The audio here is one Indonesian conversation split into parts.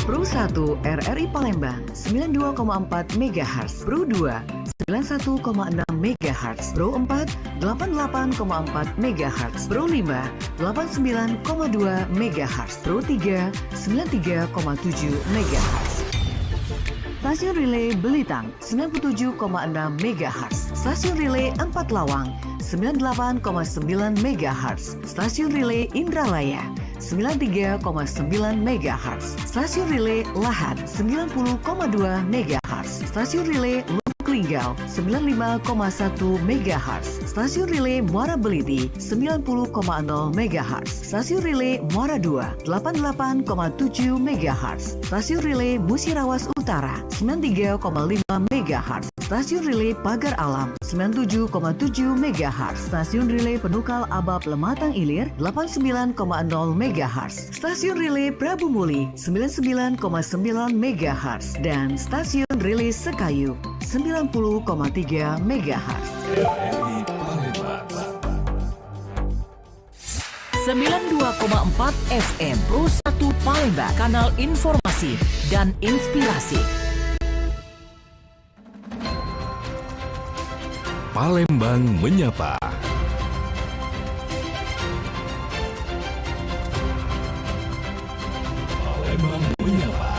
Pro 1 RRI Palembang 92,4 MHz, Pro 2 91,6 MHz, Pro 4 88,4 MHz, Pro 5 89,2 MHz, Pro 3 93,7 MHz. Stasiun Relay Belitang 97,6 MHz, Stasiun Relay 4 Lawang 98,9 MHz, Stasiun Relay Indralaya 93,9 MHz, Stasiun Relay Lahat 90,2 MHz, Stasiun Relay Lubuk Linggau 95,1 MHz, Stasiun Relay Muara Beliti 90,0 MHz, Stasiun Relay Muara 2 88,7 MHz, Stasiun Relay Musirawas Utara 93,5 MHz, Stasiun Relay Pagar Alam 97,7 MHz, Stasiun Relay Penukal Abab Lematang Ilir 89,0 MHz, Stasiun Relay Prabu Muli 99,9 MHz, dan Stasiun Relay Sekayu 90,3 MHz. 92,4 FM Pro 1 Palembang, kanal informasi dan inspirasi. Palembang Menyapa. Palembang Menyapa.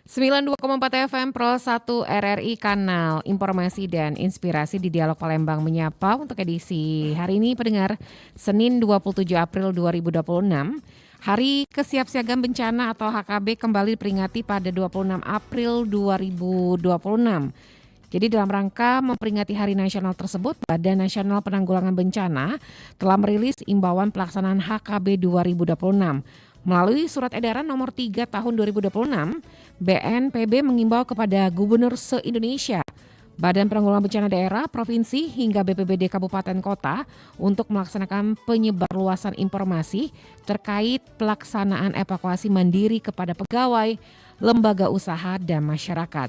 Sembilan 92,4 FM Pro 1 RRI, kanal informasi dan inspirasi di Dialog Palembang Menyapa untuk edisi hari ini pendengar Senin 27 April 2026. Hari Kesiapsiagaan Bencana atau HKB kembali diperingati pada 26 April 2026. Jadi dalam rangka memperingati Hari Nasional tersebut, Badan Nasional Penanggulangan Bencana telah merilis imbauan pelaksanaan HKB 2026. Melalui surat edaran nomor 3 tahun 2026, BNPB mengimbau kepada Gubernur se-Indonesia, Badan Penanggulangan Bencana Daerah, Provinsi, hingga BPBD Kabupaten Kota untuk melaksanakan penyebarluasan informasi terkait pelaksanaan evakuasi mandiri kepada pegawai, lembaga usaha, dan masyarakat.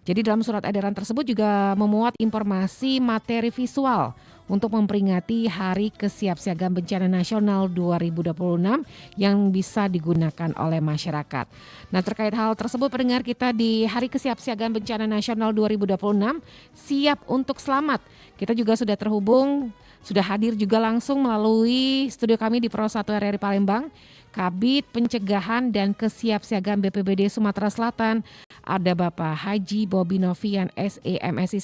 Jadi dalam surat edaran tersebut juga memuat informasi materi visual untuk memperingati Hari Kesiapsiagaan Bencana Nasional 2026 yang bisa digunakan oleh masyarakat. Nah, terkait hal tersebut pendengar kita di Hari Kesiapsiagaan Bencana Nasional 2026 siap untuk selamat. Kita juga sudah terhubung, sudah hadir juga langsung melalui studio kami di Pro 1 RRI Palembang, Kabid Pencegahan dan Kesiapsiagaan BPBD Sumatera Selatan, ada Bapak Haji Bobi Novian SEMSI.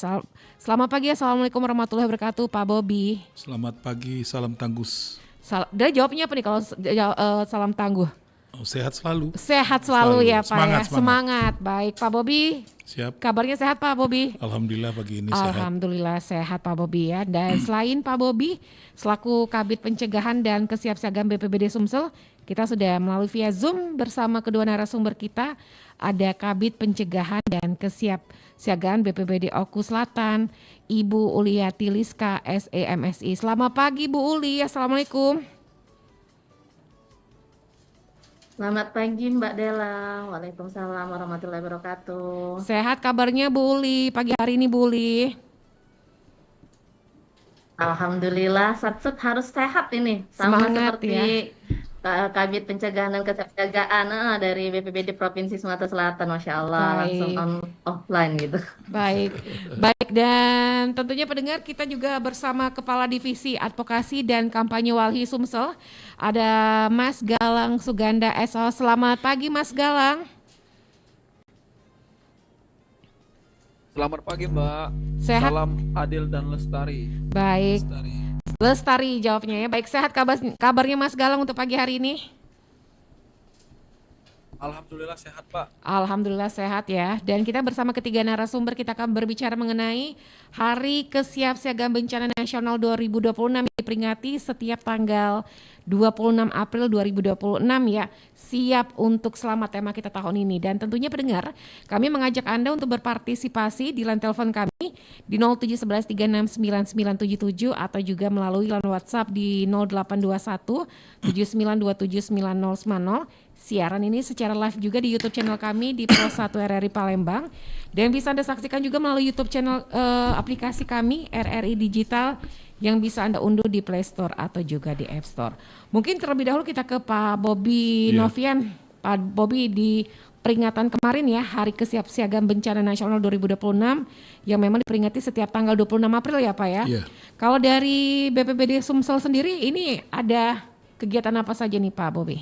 Selamat pagi, Assalamualaikum warahmatullahi wabarakatuh, Pak Bobi. Selamat pagi, salam tangguh. Dia jawabnya apa nih kalau salam tangguh? Oh, sehat selalu. Sehat selalu ya Pak. Semangat, ya. Semangat. Baik Pak Bobi. Siap. Kabarnya sehat Pak Bobi? Alhamdulillah pagi ini sehat. Alhamdulillah sehat Pak Bobi ya. Dan selain Pak Bobi, selaku Kabid Pencegahan dan Kesiapsiagaan BPBD Sumsel, kita sudah melalui via Zoom bersama kedua narasumber kita. Ada Kabid Pencegahan dan Kesiapsiagaan BPBD Oku Selatan, Ibu Uliati Liska SEMSI. Selamat pagi Bu Uli, Assalamualaikum. Selamat pagi Mbak Dela, Waalaikumsalam warahmatullahi wabarakatuh. Sehat kabarnya Bu Uli, pagi hari ini Bu Uli? Alhamdulillah, Satsut harus sehat ini. Sama Semangat, seperti Kabid Pencegahan dan Kesiapsiagaan dari BPBD Provinsi Sumatera Selatan, Masya Allah. Baik. Langsung offline gitu. Baik, dan tentunya pendengar kita juga bersama Kepala Divisi Advokasi dan Kampanye Walhi Sumsel, ada Mas Galang Suganda SO. Selamat pagi Mas Galang. Selamat pagi Mbak. Sehat? Salam adil dan lestari. Baik, lestari jawabnya ya. Baik, sehat kabarnya Mas Galang untuk pagi hari ini? Alhamdulillah sehat Pak. Alhamdulillah sehat ya. Dan kita bersama ketiga narasumber kita akan berbicara mengenai Hari Kesiapsiagaan Bencana Nasional 2026 yang diperingati setiap tanggal 26 April 2026 ya. Siap untuk selamat tema kita tahun ini. Dan tentunya pendengar, kami mengajak Anda untuk berpartisipasi di line telepon kami di 0711369977 atau juga melalui line WhatsApp di 0821 79279090. Siaran ini secara live juga di YouTube channel kami di Pro 1 RRI Palembang, dan bisa Anda saksikan juga melalui YouTube channel aplikasi kami RRI Digital yang bisa Anda unduh di Play Store atau juga di App Store. Mungkin terlebih dahulu kita ke Pak Bobi Novian. Pak Bobi, di peringatan kemarin ya, Hari Kesiapsiagaan Bencana Nasional 2026 yang memang diperingati setiap tanggal 26 April ya Pak ya. Iya. Kalau dari BPBD Sumsel sendiri ini ada kegiatan apa saja nih Pak Bobi?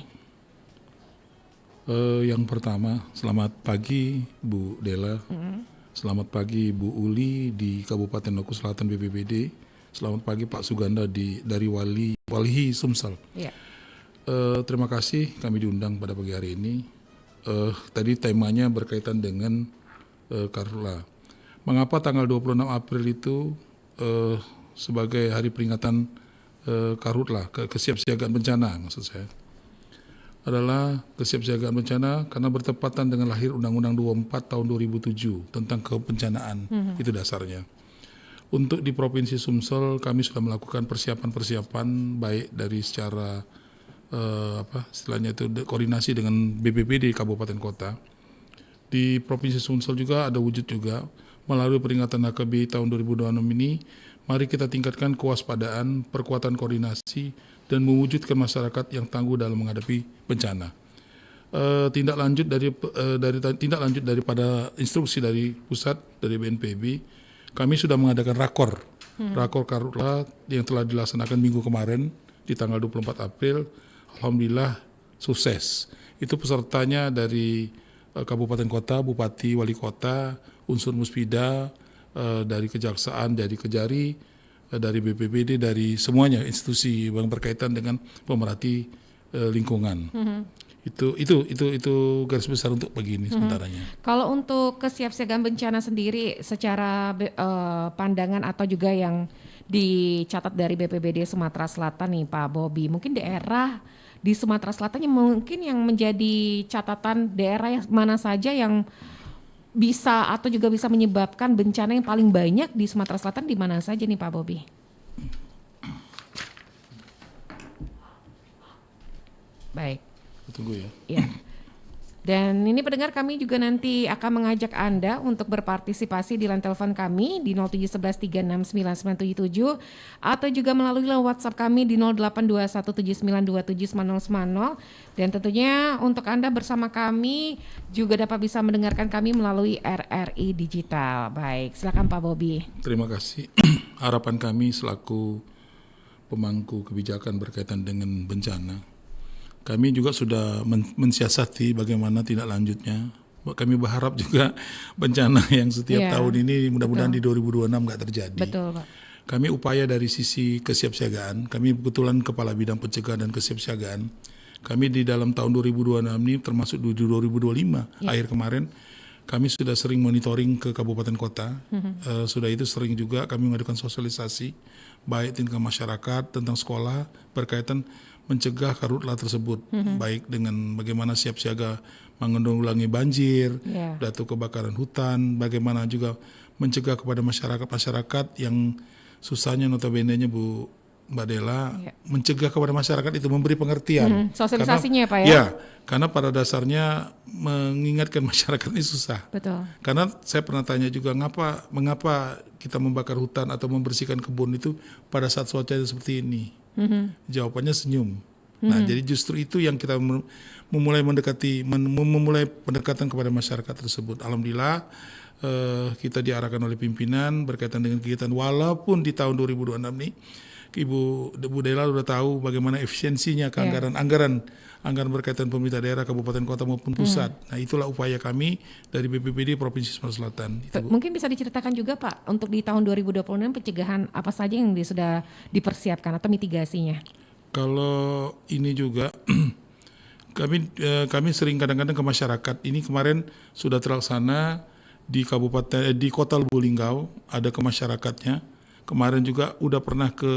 Yang pertama, selamat pagi Bu Dela, selamat pagi Bu Uli di Kabupaten Oku Selatan BPBD, selamat pagi Pak Suganda dari Walhi Sumsel. Iya. Terima kasih kami diundang pada pagi hari ini. Tadi temanya berkaitan dengan Karhutla. Mengapa tanggal 26 April itu sebagai hari peringatan Karhutla, kesiapsiagaan bencana maksud saya? Adalah kesiapsiagaan bencana karena bertepatan dengan lahir Undang-Undang 24 tahun 2007 tentang kebencanaan, itu dasarnya. Untuk di Provinsi Sumsel kami sudah melakukan persiapan-persiapan baik dari secara istilahnya itu koordinasi dengan BPBD Kabupaten Kota. Di Provinsi Sumsel juga ada wujud juga melalui peringatan HKBI tahun 2026 ini, mari kita tingkatkan kewaspadaan, perkuatan koordinasi dan mewujudkan masyarakat yang tangguh dalam menghadapi bencana. Tindak lanjut daripada instruksi dari pusat dari BNPB, kami sudah mengadakan rakor Karhutla yang telah dilaksanakan minggu kemarin di tanggal 24 April. Alhamdulillah sukses. Itu pesertanya dari kabupaten kota, bupati, wali kota, unsur muspida, dari kejaksaan, dari Kejari, dari BPBD, dari semuanya institusi yang berkaitan dengan pemerhati lingkungan. Itu garis besar untuk pagi ini sementaranya. Kalau untuk kesiapsiagaan bencana sendiri secara pandangan atau juga yang dicatat dari BPBD Sumatera Selatan nih Pak Bobi, mungkin daerah di Sumatera Selatan yang mungkin yang menjadi catatan daerah yang mana saja yang bisa atau juga bisa menyebabkan bencana yang paling banyak di Sumatera Selatan di mana saja nih Pak Bobi? Baik. Tunggu ya. Ya. Dan ini pendengar, kami juga nanti akan mengajak Anda untuk berpartisipasi di line telepon kami di 0711369977 atau juga melalui WhatsApp kami di 082179279090. Dan tentunya untuk Anda bersama kami juga dapat bisa mendengarkan kami melalui RRI Digital. Baik, silakan Pak Bobi. Terima kasih. Harapan kami selaku pemangku kebijakan berkaitan dengan bencana, kami juga sudah mensiasati bagaimana tindak lanjutnya. Kami berharap juga bencana yang setiap tahun ini mudah-mudahan di 2026 nggak terjadi. Betul, Pak. Kami upaya dari sisi kesiapsiagaan, kami kebetulan Kepala Bidang Pencegahan dan Kesiapsiagaan. Kami di dalam tahun 2026 ini termasuk di 2025 akhir kemarin, kami sudah sering monitoring ke kabupaten kota. Sudah itu sering juga kami mengadakan sosialisasi baik tingkat masyarakat tentang sekolah berkaitan mencegah Karhutla tersebut, baik dengan bagaimana siap siaga menanggulangi banjir, datu kebakaran hutan, bagaimana juga mencegah kepada masyarakat yang susahnya notabene-nya Bu Mbak Dela, mencegah kepada masyarakat itu memberi pengertian. Sosialisasinya karena, Pak ya? Ya, karena pada dasarnya mengingatkan masyarakat ini susah. Betul. Karena saya pernah tanya juga mengapa kita membakar hutan atau membersihkan kebun itu pada saat cuaca seperti ini. Jawabannya senyum. Nah, jadi justru itu yang kita memulai pendekatan kepada masyarakat tersebut. Alhamdulillah kita diarahkan oleh pimpinan berkaitan dengan kegiatan, walaupun di tahun 2026 ini Bu Dela sudah tahu bagaimana efisiensinya anggaran berkaitan pemerintah daerah, kabupaten, kota maupun pusat. Nah, itulah upaya kami dari BPBD Provinsi Sumatera Selatan. Mungkin bisa diceritakan juga Pak, untuk di tahun 2026 pencegahan apa saja yang sudah dipersiapkan atau mitigasinya? Kalau ini juga kami sering kadang-kadang ke masyarakat. Ini kemarin sudah terlaksana di Kota Lubuk Linggau, ada ke masyarakatnya. Kemarin juga udah pernah ke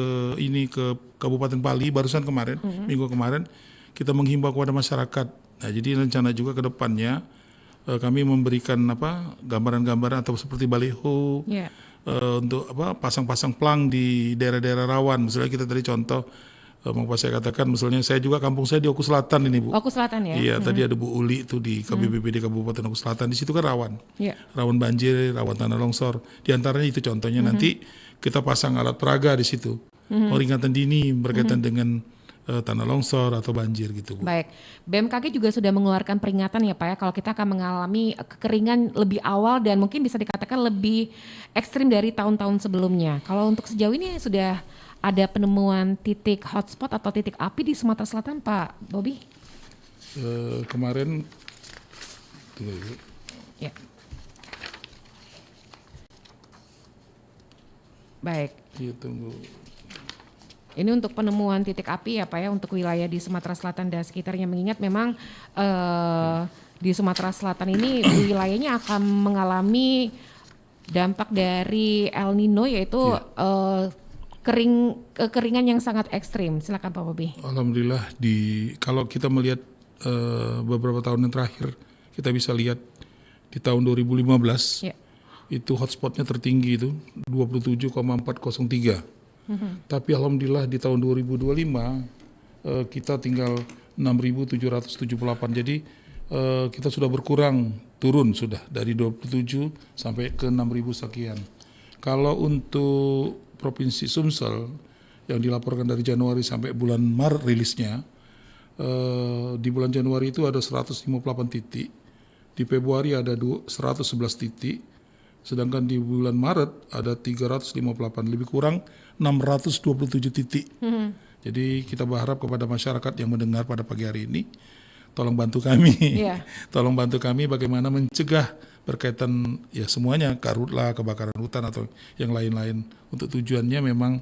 Kabupaten Pali barusan kemarin, minggu kemarin kita menghimbau kepada masyarakat. Nah, jadi rencana juga ke depannya kami memberikan gambaran-gambaran atau seperti baliho untuk pasang-pasang plang di daerah-daerah rawan. Misalnya kita tadi contoh, saya katakan misalnya saya juga kampung saya di Oku Selatan ini Bu. Oku Selatan ya? Iya, tadi ada Bu Uli itu di KBBPD Kabupaten Oku Selatan. Di situ kan rawan, rawan banjir, rawan tanah longsor. Di antaranya itu contohnya nanti kita pasang alat peraga di situ. peringatan dini berkaitan dengan tanah longsor atau banjir gitu, Bu. Baik, BMKG juga sudah mengeluarkan peringatan ya Pak ya kalau kita akan mengalami kekeringan lebih awal dan mungkin bisa dikatakan lebih ekstrim dari tahun-tahun sebelumnya. Kalau untuk sejauh ini sudah ada penemuan titik hotspot atau titik api di Sumatera Selatan Pak Bobi? Kemarin tunggu, Bu. Ya. Baik. Iya, tunggu. Ini untuk penemuan titik api ya Pak ya untuk wilayah di Sumatera Selatan dan sekitarnya, mengingat memang di Sumatera Selatan ini wilayahnya akan mengalami dampak dari El Nino yaitu kekeringan yang sangat ekstrim. Silakan Pak Bobi. Alhamdulillah kalau kita melihat beberapa tahun yang terakhir, kita bisa lihat di tahun 2015 itu hotspotnya tertinggi itu 27,403. Tapi alhamdulillah di tahun 2025 kita tinggal 6.778. Jadi kita sudah berkurang, turun sudah dari 27 sampai ke 6.000 sekian. Kalau untuk Provinsi Sumsel yang dilaporkan dari Januari sampai bulan Maret rilisnya, di bulan Januari itu ada 158 titik, di Februari ada 111 titik, sedangkan di bulan Maret ada 358, lebih kurang 627 titik. Jadi kita berharap kepada masyarakat yang mendengar pada pagi hari ini, tolong bantu kami, tolong bantu kami bagaimana mencegah berkaitan ya semuanya, karhutlah, kebakaran hutan atau yang lain-lain. Untuk tujuannya memang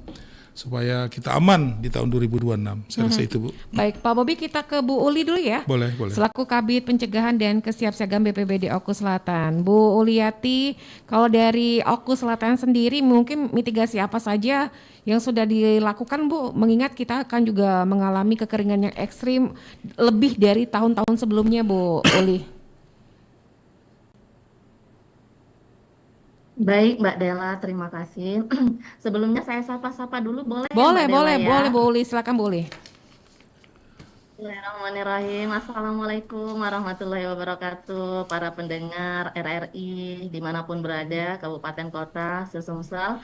supaya kita aman di tahun 2026. Saya rasa itu, Bu. Baik, Pak Bobi, kita ke Bu Uli dulu ya. Boleh. Selaku Kabid Pencegahan dan Kesiapsiagaan BPBD Oku Selatan. Bu Uliati, kalau dari Oku Selatan sendiri mungkin mitigasi apa saja yang sudah dilakukan, Bu? Mengingat kita akan juga mengalami kekeringan yang ekstrim lebih dari tahun-tahun sebelumnya, Bu Uli. Baik, Mbak Dela, terima kasih. Sebelumnya saya sapa-sapa dulu, boleh ya, Boleh, Mbak Dela, ya? boleh Bu Uli, silakan Bu Uli. Bismillahirrahmanirrahim. Assalamualaikum warahmatullahi wabarakatuh. Para pendengar RRI dimanapun berada, kabupaten kota, Sesumsel.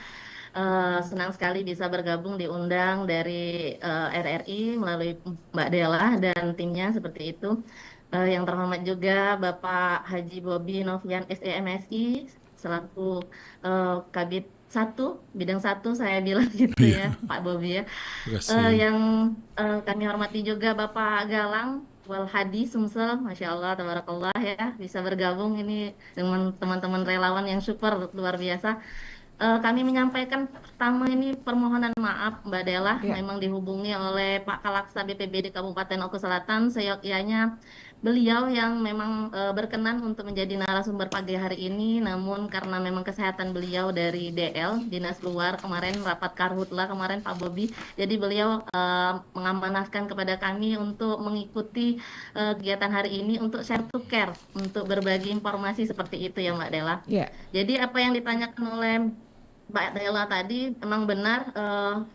Senang sekali bisa bergabung diundang dari RRI melalui Mbak Dela dan timnya seperti itu. Yang terhormat juga Bapak Haji Bobi Novian SEMSI selaku Kabid 1, bidang 1 saya bilang gitu ya, Pak Bobi ya. Yang kami hormati juga Bapak Galang Walhadi Sumsel, Masya Allah, Tabarakallah ya, bisa bergabung ini dengan teman-teman relawan yang super, luar biasa. Kami menyampaikan pertama ini permohonan maaf Mbak Dela, memang dihubungi oleh Pak Kalaksa BPBD Kabupaten Oku Selatan, seyogyanya beliau yang memang berkenan untuk menjadi narasumber pagi hari ini, namun karena memang kesehatan beliau dari DL, Dinas Luar, kemarin rapat Karhutla kemarin Pak Bobi, jadi beliau mengamanahkan kepada kami untuk mengikuti kegiatan hari ini untuk share to care, untuk berbagi informasi seperti itu ya Mbak Dela. Jadi apa yang ditanyakan oleh Mbak Dela tadi memang benar,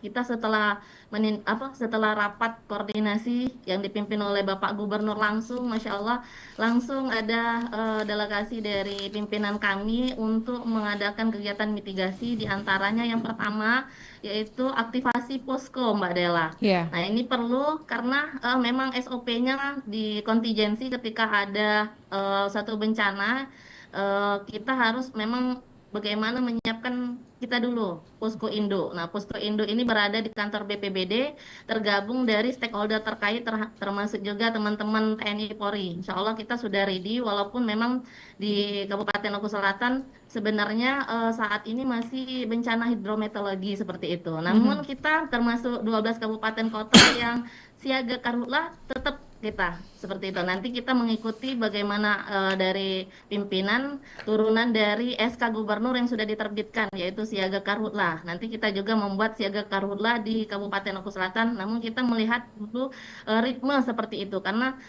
kita setelah rapat koordinasi yang dipimpin oleh Bapak Gubernur langsung, Masya Allah, langsung ada delegasi dari pimpinan kami untuk mengadakan kegiatan mitigasi, diantaranya yang pertama yaitu aktivasi posko Mbak Dela. Nah ini perlu karena memang SOP-nya di kontingensi ketika ada satu bencana, kita harus memang bagaimana menyiapkan kita dulu, Posko Indo. Nah, Posko Indo ini berada di kantor BPBD, tergabung dari stakeholder terkait, termasuk juga teman-teman TNI Polri. Insya Allah kita sudah ready, walaupun memang di Kabupaten Oku Selatan sebenarnya saat ini masih bencana hidrometeorologi seperti itu. Namun kita termasuk 12 kabupaten kota yang siaga karhutla tetap kita seperti itu. Nanti kita mengikuti bagaimana dari pimpinan turunan dari SK Gubernur yang sudah diterbitkan, yaitu siaga karhutla. Nanti kita juga membuat siaga karhutla di Kabupaten Oku Selatan, namun kita melihat dulu ritme seperti itu karena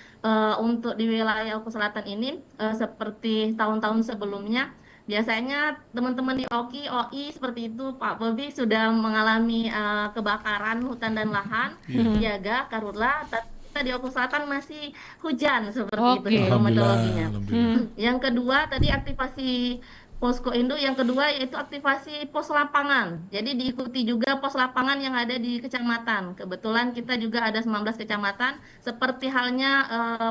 untuk di wilayah Oku Selatan ini seperti tahun-tahun sebelumnya, biasanya teman-teman di OI seperti itu Pak Bobi sudah mengalami kebakaran hutan dan lahan, siaga karhutla. Di Oku Selatan masih hujan seperti itu hidrometeorologinya. Yang kedua tadi aktivasi posko induk, yang kedua yaitu aktivasi pos lapangan. Jadi diikuti juga pos lapangan yang ada di kecamatan. Kebetulan kita juga ada 19 kecamatan, seperti halnya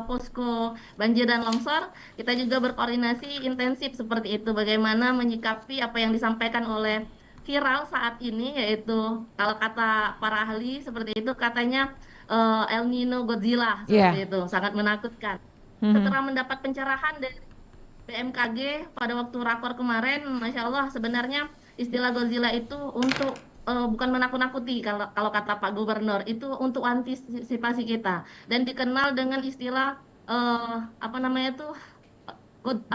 posko banjir dan longsor, kita juga berkoordinasi intensif seperti itu. Bagaimana menyikapi apa yang disampaikan oleh viral saat ini, yaitu kalau kata para ahli seperti itu katanya El Nino Godzilla Iya. seperti itu, sangat menakutkan. Mhm. Setelah mendapat pencerahan dari BMKG pada waktu rakor kemarin, Masya Allah, sebenarnya istilah Godzilla itu untuk bukan menakut-nakuti, kalau kata Pak Gubernur, itu untuk antisipasi kita, dan dikenal dengan istilah apa namanya tuh,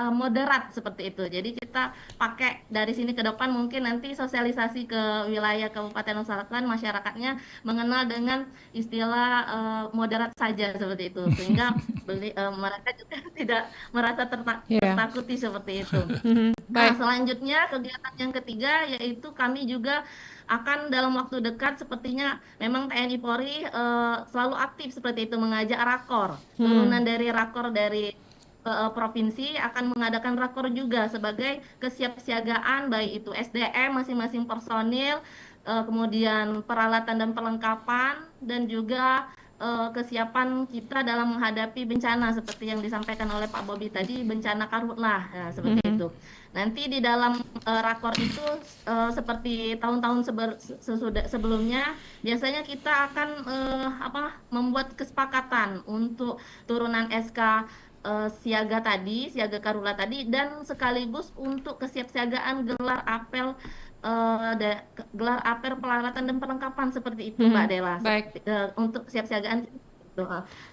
moderat seperti itu. Jadi kita pakai dari sini ke depan, mungkin nanti sosialisasi ke wilayah Kabupaten Nusa Selatan, masyarakatnya mengenal dengan istilah moderat saja seperti itu, sehingga mereka juga tidak merasa Iya. tertakuti seperti itu. Mhm. Nah, Baik. selanjutnya kegiatan yang ketiga yaitu kami juga akan dalam waktu dekat, sepertinya memang TNI Polri selalu aktif seperti itu, mengajak rakor. Turunan dari rakor dari provinsi akan mengadakan rakor juga sebagai kesiapsiagaan, baik itu SDM masing-masing personil, kemudian peralatan dan perlengkapan, dan juga kesiapan kita dalam menghadapi bencana seperti yang disampaikan oleh Pak Bobi tadi, bencana karhutlah, nah, seperti Mhm. itu. Nanti di dalam rakor itu seperti tahun-tahun sebelumnya, biasanya kita akan membuat kesepakatan untuk turunan SK siaga tadi, siaga karhutlah tadi, dan sekaligus untuk kesiapsiagaan gelar apel peralatan dan perlengkapan seperti itu, Mbak Mhm. Dela. Baik. Untuk kesiapsiagaan itu.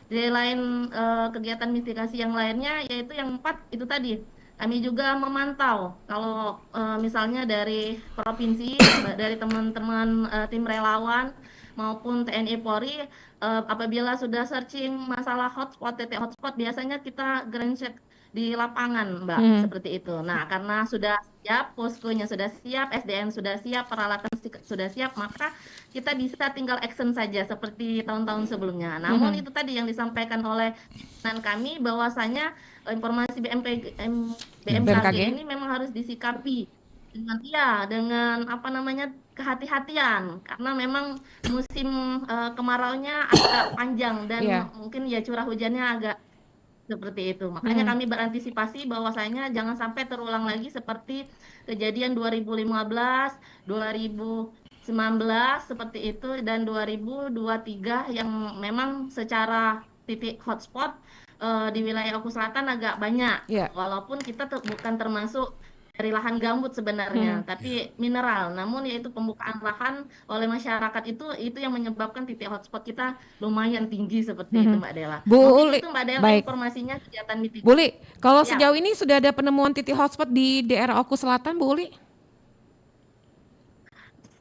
Di lain kegiatan mitigasi yang lainnya, yaitu yang 4 itu tadi, kami juga memantau kalau misalnya dari provinsi, dari teman-teman tim relawan maupun TNI Polri, apabila sudah searching masalah hotspot, titik hotspot, biasanya kita grand check di lapangan, Mbak, Mhm. seperti itu. Nah, karena sudah siap, poskonya sudah siap, SDM sudah siap, peralatan sudah siap, maka kita bisa tinggal action saja seperti tahun-tahun sebelumnya. Namun Mhm. itu tadi yang disampaikan oleh pimpinan kami, bahwasanya informasi BMKG BMKG. ini memang harus disikapi dengan apa namanya, kehati-hatian, karena memang musim kemaraunya agak panjang, dan Iya. mungkin ya curah hujannya agak seperti itu. Makanya Mhm. kami berantisipasi bahwasanya jangan sampai terulang lagi seperti kejadian 2015, 2019 seperti itu, dan 2023 yang memang secara titik hotspot di wilayah Oku Selatan agak banyak. Iya. Walaupun kita bukan termasuk dari lahan gambut sebenarnya, Mhm. tapi mineral. Namun yaitu pembukaan lahan oleh masyarakat itu yang menyebabkan titik hotspot kita lumayan tinggi seperti itu, Mhm. Mbak Dela. Bu Mungkin Uli, itu Mbak Dela baik. informasinya kegiatan Bu mitigasi. Uli, kalau Ya, sejauh ini sudah ada penemuan titik hotspot di daerah Oku Selatan, Bu Uli?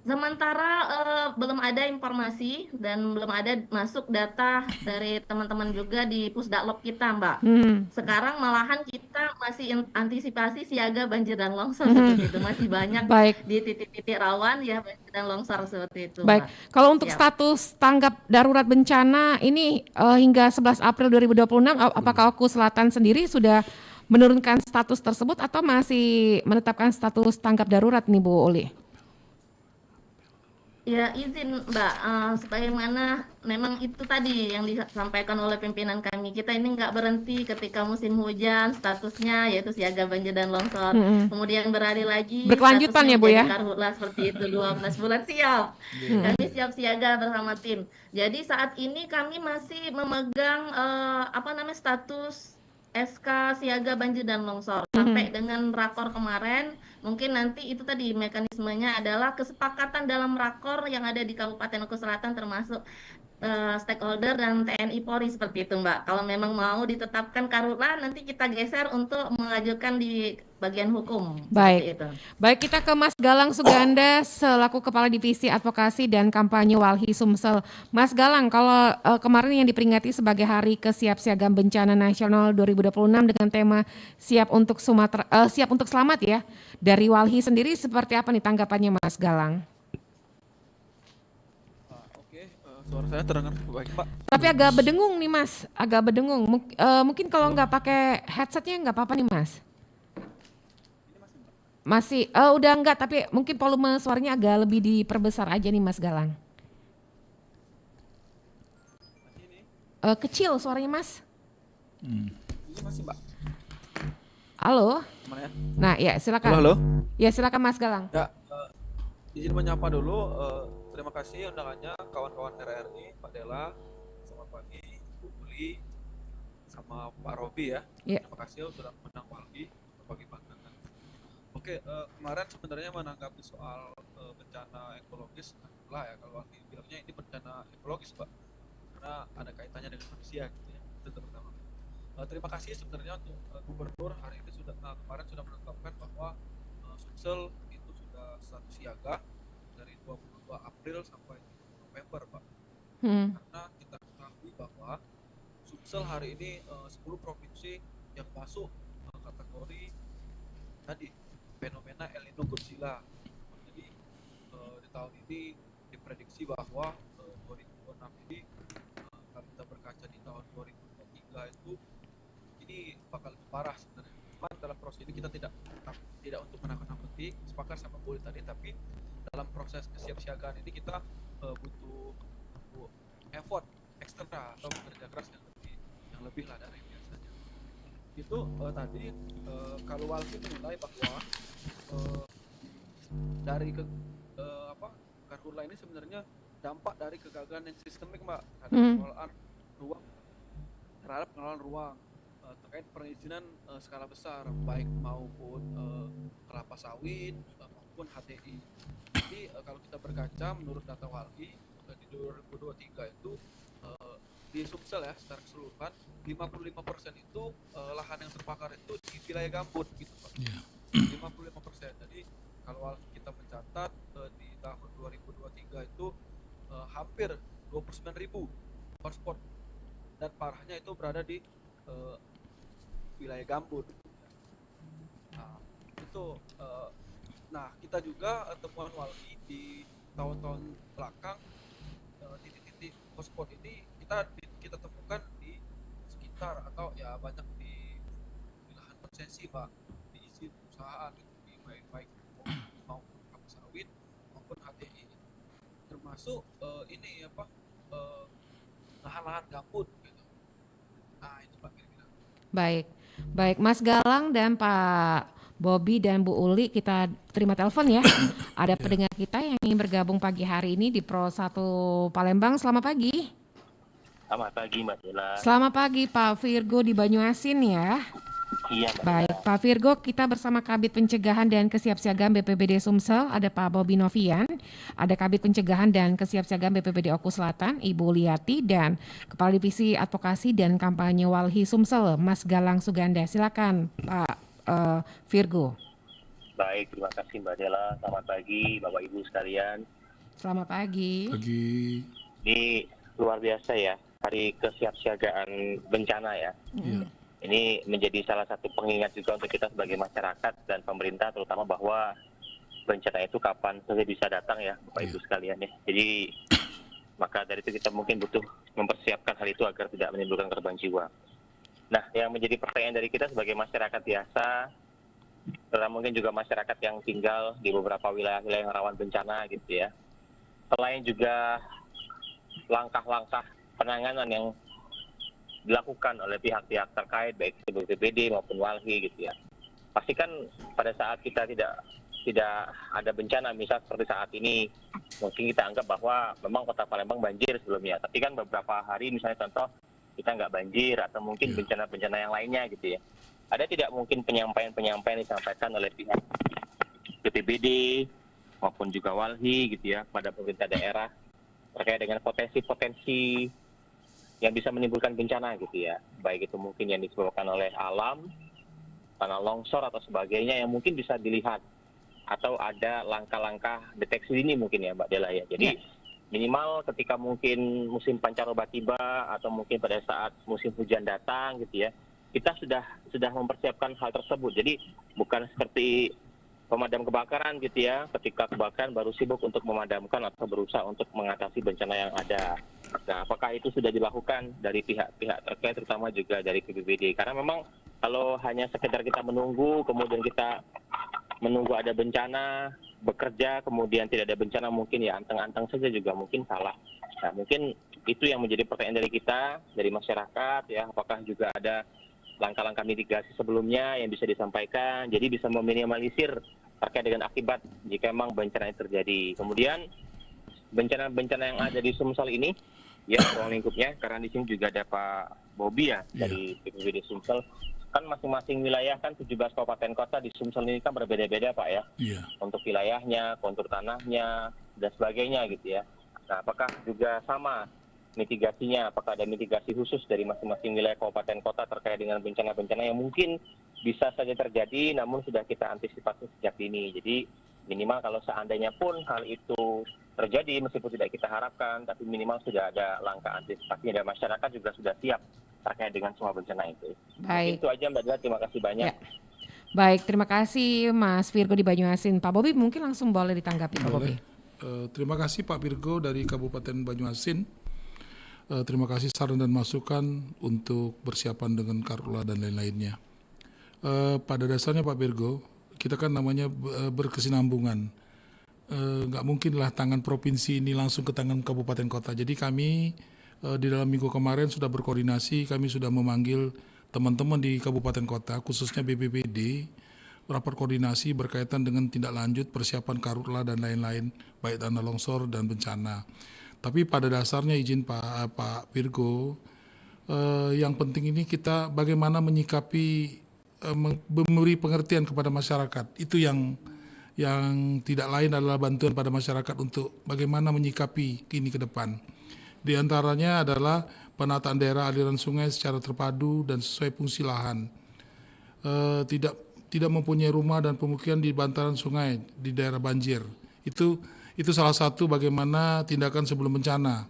sementara belum ada informasi dan belum ada masuk data dari teman-teman juga di Pusdaklop kita, Mbak. Mhm. Sekarang malahan kita masih antisipasi siaga banjir dan longsor Mhm. seperti itu. Masih banyak Baik. di titik-titik rawan ya banjir dan longsor seperti itu, Baik, Mbak. kalau untuk Siap. status tanggap darurat bencana ini hingga 11 April 2026, apakah Oku Selatan sendiri sudah menurunkan status tersebut atau masih menetapkan status tanggap darurat nih Bu Uli? Ya, izin Mbak, sebagaimana memang itu tadi yang disampaikan oleh pimpinan kami, kita ini nggak berhenti ketika musim hujan, statusnya yaitu siaga banjir dan longsor. Mhm. Kemudian beralih lagi, Berkelanjutan statusnya ya Bu menjadi ya? karhutlah seperti itu, 12 bulan siap. Kami siap siaga bersama tim. Jadi saat ini kami masih memegang status SK siaga banjir dan longsor sampai dengan rakor kemarin. Mungkin nanti itu tadi mekanismenya adalah kesepakatan dalam rakor yang ada di Kabupaten Oku Selatan, termasuk stakeholder dan TNI Polri seperti itu, Mbak. Kalau memang mau ditetapkan karhutlah, nanti kita geser untuk mengajukan di bagian hukum seperti Baik. itu. Baik, kita ke Mas Galang Suganda selaku Kepala Divisi Advokasi dan Kampanye Walhi Sumsel. Mas Galang, kalau kemarin yang diperingati sebagai Hari Kesiapsiagaan Bencana Nasional 2026 dengan tema Siap untuk Siap untuk Selamat ya. Dari Walhi sendiri seperti apa nih tanggapannya Mas Galang? Oke, suara saya terdengar baik, Pak. Tapi agak berdengung nih Mas, agak berdengung. Mungkin kalau nggak pakai headsetnya nggak apa-apa nih Mas. Masih udah enggak, tapi mungkin volume suaranya agak lebih diperbesar aja nih Mas Galang. Kecil suaranya Mas. Ini masih Mbak. Halo. Gimana ya? Nah, ya silakan. Halo. Ya silakan Mas Galang. Ya, izin menyapa dulu. Terima kasih undangannya kawan-kawan RRI, Pak Dela, selamat pagi, Bu Uli, sama Pak Robi ya. Ya. Terima kasih sudah mengundang Walhi berbagi pandangan. Oke, kemarin sebenarnya menanggapi soal bencana ekologis, lah ya kalau Walhi bilangnya ini bencana ekologis, Pak, karena ada kaitannya dengan manusia, gitu ya. Itu terutama. Terima kasih sebenarnya untuk Gubernur hari ini kemarin sudah menetapkan bahwa Sumsel itu sudah status siaga dari 22 April sampai 30 November, Pak. Karena kita ketahui bahwa Sumsel hari ini 10 provinsi yang masuk kategori tadi fenomena El Nino Godzilla. Jadi di tahun ini diprediksi bahwa 2026 ini kalau kita berkaca di tahun 2023 itu ini bakal lebih parah sebenarnya. Cuman dalam proses ini kita tidak untuk menakut-nakuti, sepakat sama Bu tadi, tapi dalam proses kesiapsiagaan ini kita butuh effort ekstra atau bekerja keras yang lebih lah dari biasanya. Itu tadi kalau Walhi menilai bahwa dari karhutla ini sebenarnya dampak dari kegagalan yang sistemik, Mbak, terhadap pengelolaan ruang terkait perizinan skala besar, baik maupun kelapa sawit maupun HTI. Jadi kalau kita berkaca menurut data Walhi di 2023 itu di Sumsel ya secara keseluruhan 55% itu lahan yang terbakar itu di wilayah gambut gitu, Pak. 55%. Jadi kalau kita mencatat di tahun 2023 itu hampir 29.000 hotspot, dan parahnya itu berada di wilayah gambut. Nah, itu kita juga temuan Walhi di tahun-tahun belakang titik-titik hotspot ini kita temukan di sekitar atau ya banyak di lahan konsesi, Pak, di izin perusahaan gitu, di baik maupun kelapa sawit maupun HTI, termasuk lahan-lahan gambut gitu. Nah itu Pak kira-kira. Baik Mas Galang dan Pak Bobi dan Bu Uli, kita terima telepon ya. Ada pendengar kita yang ingin bergabung pagi hari ini di Pro 1 Palembang. Selamat pagi. Selamat pagi Mbak Dela. Selamat pagi Pak Virgo di Banyuasin ya. Iya Mbak. Baik Pak Virgo, kita bersama Kabid Pencegahan dan Kesiapsiagaan BPBD Sumsel, ada Pak Bobi Novian, ada Kabid Pencegahan dan Kesiapsiagaan BPBD Oku Selatan, Ibu Liati, dan Kepala Divisi Advokasi dan Kampanye Walhi Sumsel, Mas Galang Suganda. Silakan Pak Virgo. Baik, terima kasih Mbak Dela. Selamat pagi Bapak Ibu sekalian. Selamat pagi. Ini luar biasa ya, hari kesiapsiagaan bencana ya. Ini menjadi salah satu pengingat juga untuk kita sebagai masyarakat dan pemerintah, terutama bahwa bencana itu kapan saja bisa datang ya Bapak Ibu sekalian ya. Jadi maka dari itu kita mungkin butuh mempersiapkan hal itu agar tidak menimbulkan korban jiwa. Nah, yang menjadi pertanyaan dari kita sebagai masyarakat biasa, terutama mungkin juga masyarakat yang tinggal di beberapa wilayah-wilayah yang rawan bencana gitu ya. Selain juga langkah-langkah penanganan yang dilakukan oleh pihak-pihak terkait baik BPBD maupun Walhi gitu ya. Pastikan pada saat kita tidak ada bencana, misal seperti saat ini, mungkin kita anggap bahwa memang Kota Palembang banjir sebelumnya. Tapi kan beberapa hari misalnya contoh kita nggak banjir atau mungkin bencana-bencana yang lainnya gitu ya. Ada tidak mungkin penyampaian disampaikan oleh pihak BPBD maupun juga Walhi gitu ya pada pemerintah daerah terkait dengan potensi-potensi yang bisa menimbulkan bencana gitu ya, baik itu mungkin yang disebabkan oleh alam, tanah longsor atau sebagainya yang mungkin bisa dilihat, atau ada langkah-langkah deteksi dini mungkin ya Mbak Dela ya. Jadi minimal ketika mungkin musim pancaroba tiba atau mungkin pada saat musim hujan datang gitu ya, kita sudah mempersiapkan hal tersebut. Jadi bukan seperti pemadam kebakaran gitu ya, ketika kebakaran baru sibuk untuk memadamkan atau berusaha untuk mengatasi bencana yang ada. Nah, apakah itu sudah dilakukan dari pihak-pihak terkait, terutama juga dari BPBD? Karena memang kalau hanya sekedar kita menunggu, kemudian kita menunggu ada bencana, bekerja, kemudian tidak ada bencana, mungkin ya anteng-anteng saja juga mungkin salah. Nah, mungkin itu yang menjadi pertanyaan dari kita, dari masyarakat ya, apakah juga ada langkah-langkah mitigasi sebelumnya yang bisa disampaikan, jadi bisa meminimalisir terkait dengan akibat jika memang bencana itu terjadi. Kemudian bencana-bencana yang ada di Sumsel ini, ya ruang lingkupnya, karena di sini juga ada Pak Bobi ya dari BPBD Sumsel. Kan masing-masing wilayah kan 17 kabupaten kota di Sumsel ini kan berbeda-beda Pak ya. Untuk wilayahnya, kontur tanahnya, dan sebagainya gitu ya. Nah, apakah juga sama mitigasinya? Apakah ada mitigasi khusus dari masing-masing wilayah kabupaten kota terkait dengan bencana-bencana yang mungkin bisa saja terjadi, namun sudah kita antisipasi sejak dini. Jadi minimal kalau seandainya pun hal itu terjadi, meskipun tidak kita harapkan, tapi minimal sudah ada langkah antisipasi dan masyarakat juga sudah siap terkait dengan semua bencana itu. Baik. Itu aja Mbak Dila, terima kasih banyak. Ya. Baik, terima kasih Mas Virgo di Banyuasin. Pak Bobi mungkin langsung boleh ditanggapi Pak Bobi. Terima kasih Pak Virgo dari Kabupaten Banyuasin. Terima kasih saran dan masukan untuk persiapan dengan Karhutla dan lain-lainnya. Pada dasarnya Pak Virgo, kita kan namanya berkesinambungan. Nggak mungkinlah tangan provinsi ini langsung ke tangan kabupaten kota. Jadi kami di dalam minggu kemarin sudah berkoordinasi, kami sudah memanggil teman-teman di kabupaten kota, khususnya BPBD, rapat koordinasi berkaitan dengan tindak lanjut persiapan Karhutla dan lain-lain, baik tanah longsor dan bencana. Tapi pada dasarnya izin Pak Virgo, yang penting ini kita bagaimana menyikapi, memberi pengertian kepada masyarakat. Itu yang tidak lain adalah bantuan pada masyarakat untuk bagaimana menyikapi ini ke depan. Di antaranya adalah penataan daerah aliran sungai secara terpadu dan sesuai fungsi lahan. Tidak mempunyai rumah dan pemukiman di bantaran sungai di daerah banjir. Itu salah satu bagaimana tindakan sebelum bencana.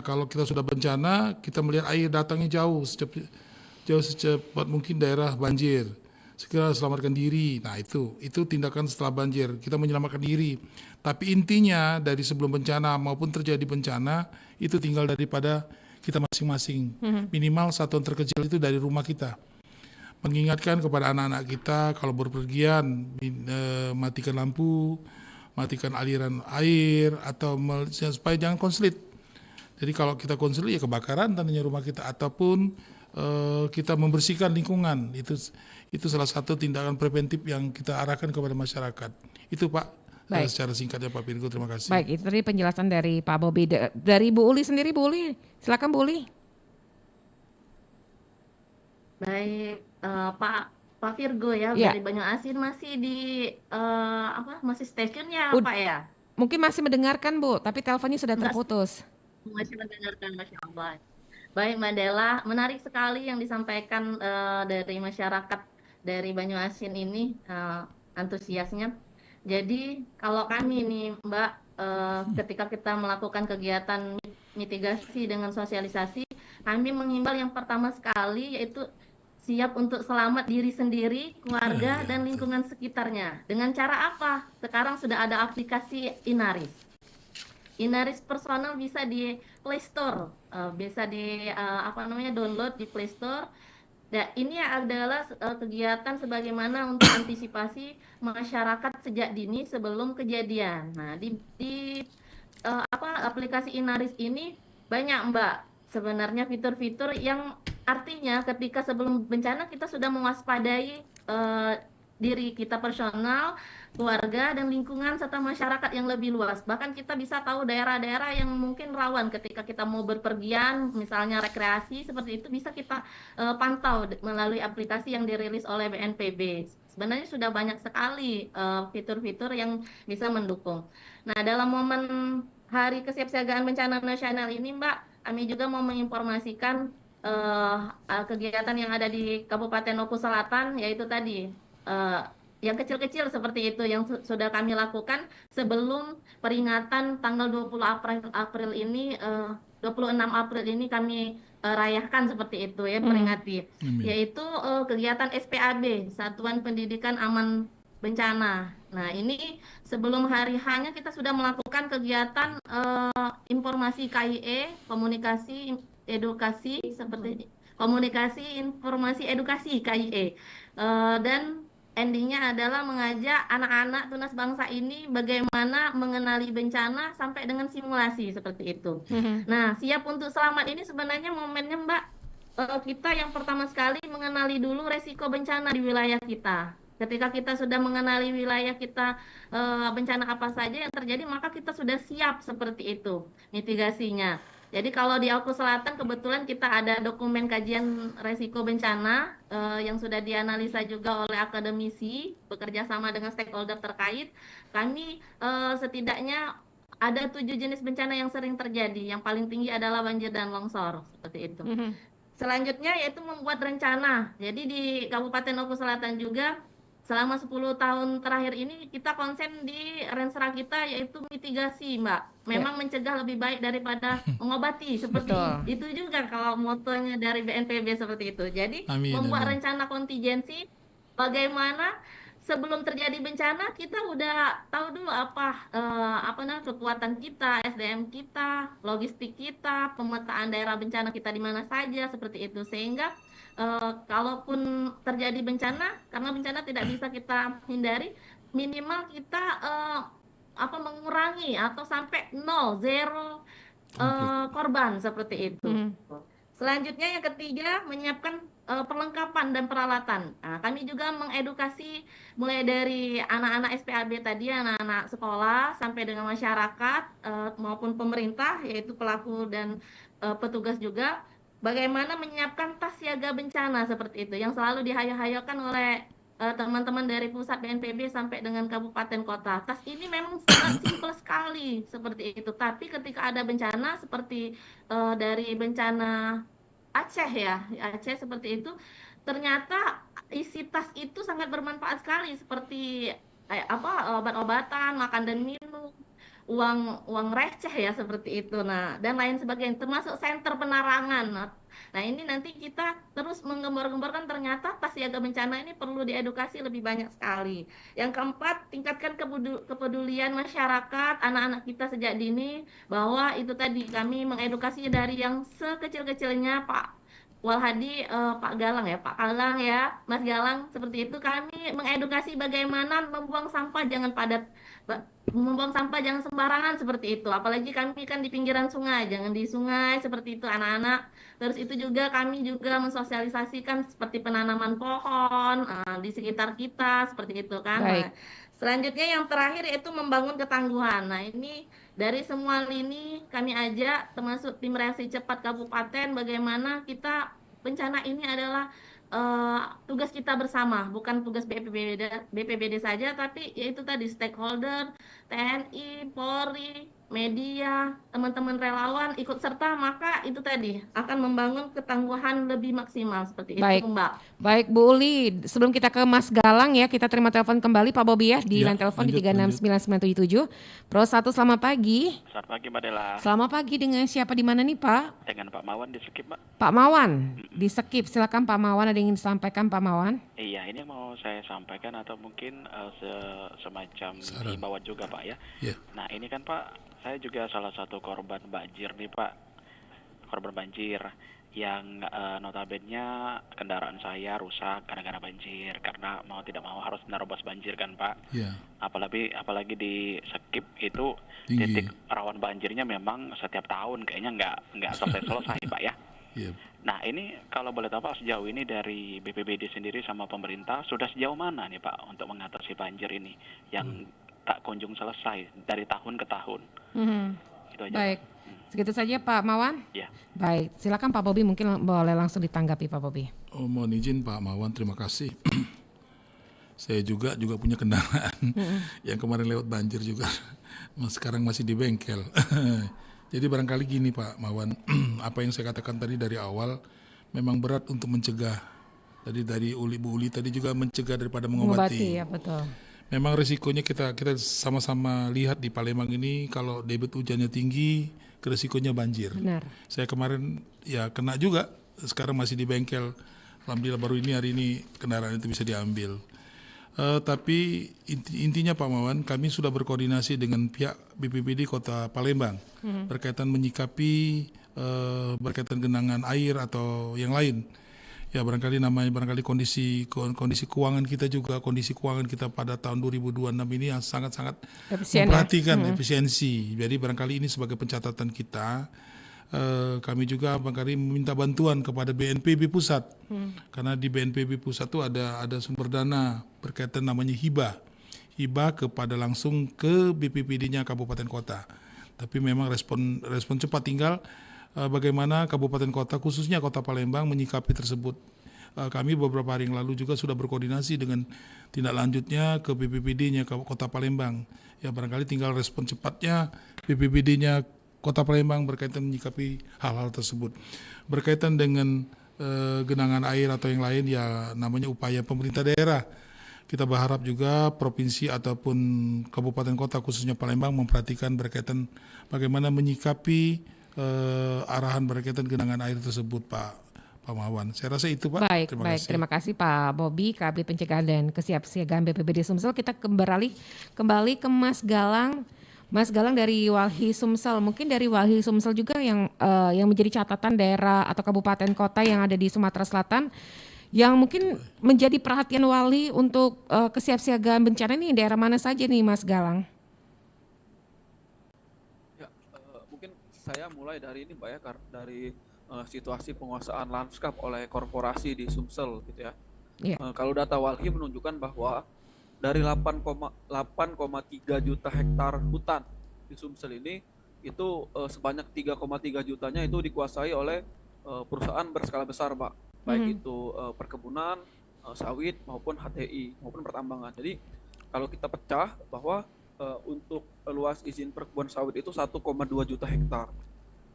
Kalau kita sudah bencana, kita melihat air datangnya jauh secepat mungkin daerah banjir. Segera selamatkan diri. Nah itu tindakan setelah banjir. Kita menyelamatkan diri. Tapi intinya dari sebelum bencana maupun terjadi bencana itu tinggal daripada kita masing-masing. Minimal satuan terkecil itu dari rumah kita. Mengingatkan kepada anak-anak kita kalau berpergian matikan lampu, matikan aliran air atau supaya jangan konslet. Jadi kalau kita konslet ya kebakaran tandanya rumah kita ataupun kita membersihkan lingkungan. Itu salah satu tindakan preventif yang kita arahkan kepada masyarakat. Itu Pak. Secara singkatnya Pak Virgo, terima kasih. Baik, itu tadi penjelasan dari Pak Bobi. Dari Bu Uli sendiri, Bu Uli, silakan Bu Uli. Baik, Pak Virgo ya, dari Banyuasin masih di masih stasiunnya Pak ya? Mungkin masih mendengarkan Bu, tapi teleponnya sudah terputus. Masih mendengarkan, Masya Allah. Baik Mbak Dela, menarik sekali yang disampaikan dari masyarakat dari Banyuasin ini, antusiasnya. Jadi kalau kami nih Mbak, ketika kita melakukan kegiatan mitigasi dengan sosialisasi, kami menghimbau yang pertama sekali yaitu siap untuk selamat diri sendiri, keluarga, dan lingkungan sekitarnya. Dengan cara apa? Sekarang sudah ada aplikasi Inaris. Inaris personal bisa di Play Store, bisa di download di Play Store. Nah, ini adalah kegiatan sebagaimana untuk antisipasi masyarakat sejak dini sebelum kejadian. Nah, aplikasi Inaris ini banyak Mbak sebenarnya fitur-fitur yang artinya ketika sebelum bencana kita sudah mewaspadai diri kita personal, keluarga, dan lingkungan serta masyarakat yang lebih luas. Bahkan kita bisa tahu daerah-daerah yang mungkin rawan ketika kita mau berpergian, misalnya rekreasi, seperti itu bisa kita pantau melalui aplikasi yang dirilis oleh BNPB. Sebenarnya sudah banyak sekali fitur-fitur yang bisa mendukung. Nah, dalam momen Hari Kesiapsiagaan Bencana Nasional ini, Mbak, kami juga mau menginformasikan kegiatan yang ada di Kabupaten Oku Selatan, yaitu tadi yang kecil-kecil seperti itu yang sudah kami lakukan sebelum peringatan tanggal 26 April ini kami rayakan seperti itu ya, peringati. Yaitu kegiatan SPAB, Satuan Pendidikan Aman Bencana. Nah, ini sebelum hari H-nya kita sudah melakukan kegiatan informasi KIE, komunikasi edukasi seperti komunikasi informasi edukasi KIE, dan endingnya adalah mengajak anak-anak tunas bangsa ini bagaimana mengenali bencana sampai dengan simulasi seperti itu. Nah, siap untuk selamat ini sebenarnya momennya Mbak, kita yang pertama sekali mengenali dulu resiko bencana di wilayah kita. Ketika kita sudah mengenali wilayah kita, bencana apa saja yang terjadi, maka kita sudah siap seperti itu mitigasinya. Jadi kalau di Oku Selatan kebetulan kita ada dokumen kajian resiko bencana yang sudah dianalisa juga oleh akademisi bekerja sama dengan stakeholder terkait. Kami setidaknya ada 7 jenis bencana yang sering terjadi. Yang paling tinggi adalah banjir dan longsor seperti itu. Selanjutnya yaitu membuat rencana. Jadi di Kabupaten Oku Selatan juga selama 10 tahun terakhir ini kita konsen di Rensra kita yaitu mitigasi, Mbak. Memang mencegah lebih baik daripada mengobati seperti itu juga kalau motonya dari BNPB seperti itu. Jadi membuat rencana kontingensi bagaimana sebelum terjadi bencana kita udah tahu dulu apa kekuatan kita, SDM kita, logistik kita, pemetaan daerah bencana kita di mana saja seperti itu sehingga kalaupun terjadi bencana, karena bencana tidak bisa kita hindari, minimal kita mengurangi atau sampai 0 korban seperti itu. Selanjutnya yang ketiga menyiapkan perlengkapan dan peralatan. Nah, kami juga mengedukasi mulai dari anak-anak SPAB tadi, anak-anak sekolah sampai dengan masyarakat maupun pemerintah yaitu pelaku dan petugas juga. Bagaimana menyiapkan tas siaga bencana seperti itu yang selalu dihayo-hayokan oleh teman-teman dari pusat BNPB sampai dengan kabupaten kota. Tas ini memang sangat simpel sekali seperti itu. Tapi ketika ada bencana seperti dari bencana Aceh ya, Aceh seperti itu, ternyata isi tas itu sangat bermanfaat sekali seperti obat-obatan, makan dan minum, uang receh ya seperti itu. Nah, dan lain sebagainya termasuk senter penerangan. Nah, ini nanti kita terus menggembor-gemborkan ternyata tas siaga bencana ini perlu diedukasi lebih banyak sekali. Yang keempat, tingkatkan kepedulian masyarakat, anak-anak kita sejak dini bahwa itu tadi kami mengedukasi dari yang sekecil-kecilnya Pak Walhadi, Pak Galang ya, Mas Galang seperti itu kami mengedukasi bagaimana membuang sampah jangan padat. Membuang sampah jangan sembarangan seperti itu. Apalagi kami kan di pinggiran sungai, jangan di sungai seperti itu anak-anak. Terus itu juga kami juga mensosialisasikan seperti penanaman pohon di sekitar kita seperti itu kan. Nah, selanjutnya yang terakhir yaitu membangun ketangguhan. Nah, ini dari semua lini kami ajak termasuk tim reaksi cepat kabupaten bagaimana kita bencana ini adalah tugas kita bersama, bukan tugas BPBD saja, tapi yaitu tadi stakeholder, TNI, Polri, media, teman-teman relawan ikut serta, maka itu tadi akan membangun ketangguhan lebih maksimal seperti itu, Mbak. Baik, Bu Uli, sebelum kita ke Mas Galang ya, kita terima telepon kembali Pak Bobi ya di line telepon di 369977. Pro 1, selamat pagi. Selamat pagi Mbak Dela. Selamat pagi, dengan siapa di mana nih Pak? Dengan Pak Mawan di Sekip, Mbak. Pak Mawan di Sekip, silakan Pak Mawan, ada yang ingin disampaikan Pak Mawan? Iya, ini mau saya sampaikan atau mungkin semacam himbauan juga Pak ya. Nah ini kan Pak, saya juga salah satu korban banjir nih Pak, korban banjir yang notabene kendaraan saya rusak gara-gara banjir karena mau tidak mau harus menerobos banjir kan Pak. Apalagi di Sekip itu titik rawan banjirnya memang setiap tahun kayaknya nggak selesai Pak ya. Nah ini kalau boleh tahu Pak, sejauh ini dari BPBD sendiri sama pemerintah sudah sejauh mana nih Pak untuk mengatasi banjir ini yang tak kunjung selesai dari tahun ke tahun. Itu aja. Baik, segitu saja Pak Mawan. Ya. Baik, silakan Pak Bobi, mungkin boleh langsung ditanggapi Pak Bobi. Mohon izin Pak Mawan, terima kasih. Saya juga punya kendaraan yang kemarin lewat banjir juga, sekarang masih di bengkel. Jadi barangkali gini Pak Mawan, apa yang saya katakan tadi dari awal memang berat untuk mencegah. Tadi dari Bu Uli tadi juga mencegah daripada mengobati. Ya betul. Memang risikonya kita sama-sama lihat di Palembang ini kalau debit hujannya tinggi, risikonya banjir. Benar. Saya kemarin ya kena juga, sekarang masih di bengkel. Alhamdulillah baru hari ini kendaraan itu bisa diambil. Tapi intinya Pak Mawan, kami sudah berkoordinasi dengan pihak BPBD Kota Palembang berkaitan menyikapi berkaitan genangan air atau yang lain. Ya barangkali kondisi keuangan kita juga, kondisi keuangan kita pada tahun 2026 ini yang sangat-sangat memperhatikan efisiensi. Jadi barangkali ini sebagai pencatatan kita. Kami juga barangkali meminta bantuan kepada BNPB Pusat, karena di BNPB Pusat itu ada sumber dana berkaitan namanya hibah kepada langsung ke BPPD-nya kabupaten kota. Tapi memang respon cepat, tinggal bagaimana kabupaten kota khususnya Kota Palembang menyikapi tersebut. Kami beberapa hari yang lalu juga sudah berkoordinasi dengan tindak lanjutnya ke BPPD-nya Kota Palembang. Ya barangkali tinggal respon cepatnya BPPD-nya Kota Palembang berkaitan menyikapi hal-hal tersebut. Berkaitan dengan genangan air atau yang lain, ya namanya upaya pemerintah daerah. Kita berharap juga provinsi ataupun kabupaten kota khususnya Palembang memperhatikan berkaitan bagaimana menyikapi arahan berkaitan genangan air tersebut, Pak Mawan. Saya rasa itu, Pak. Terima kasih Pak Bobi, Kabid Pencegahan dan Kesiapsiagaan BPBD Sumsel. Kita kembali ke Mas Galang. Mas Galang dari Walhi Sumsel, mungkin dari Walhi Sumsel juga yang menjadi catatan daerah atau kabupaten kota yang ada di Sumatera Selatan yang mungkin menjadi perhatian Walhi untuk kesiapsiagaan bencana ini, daerah mana saja nih Mas Galang? Ya, mungkin saya mulai dari ini Mbak ya, dari situasi penguasaan lanskap oleh korporasi di Sumsel gitu ya. Yeah. Kalau data Walhi menunjukkan bahwa dari 8,3 juta hektar hutan di Sumsel ini, itu sebanyak 3,3 jutanya itu dikuasai oleh perusahaan berskala besar, Pak. Baik itu perkebunan, sawit maupun HTI maupun pertambangan. Jadi kalau kita pecah bahwa untuk luas izin perkebunan sawit itu 1,2 juta hektar,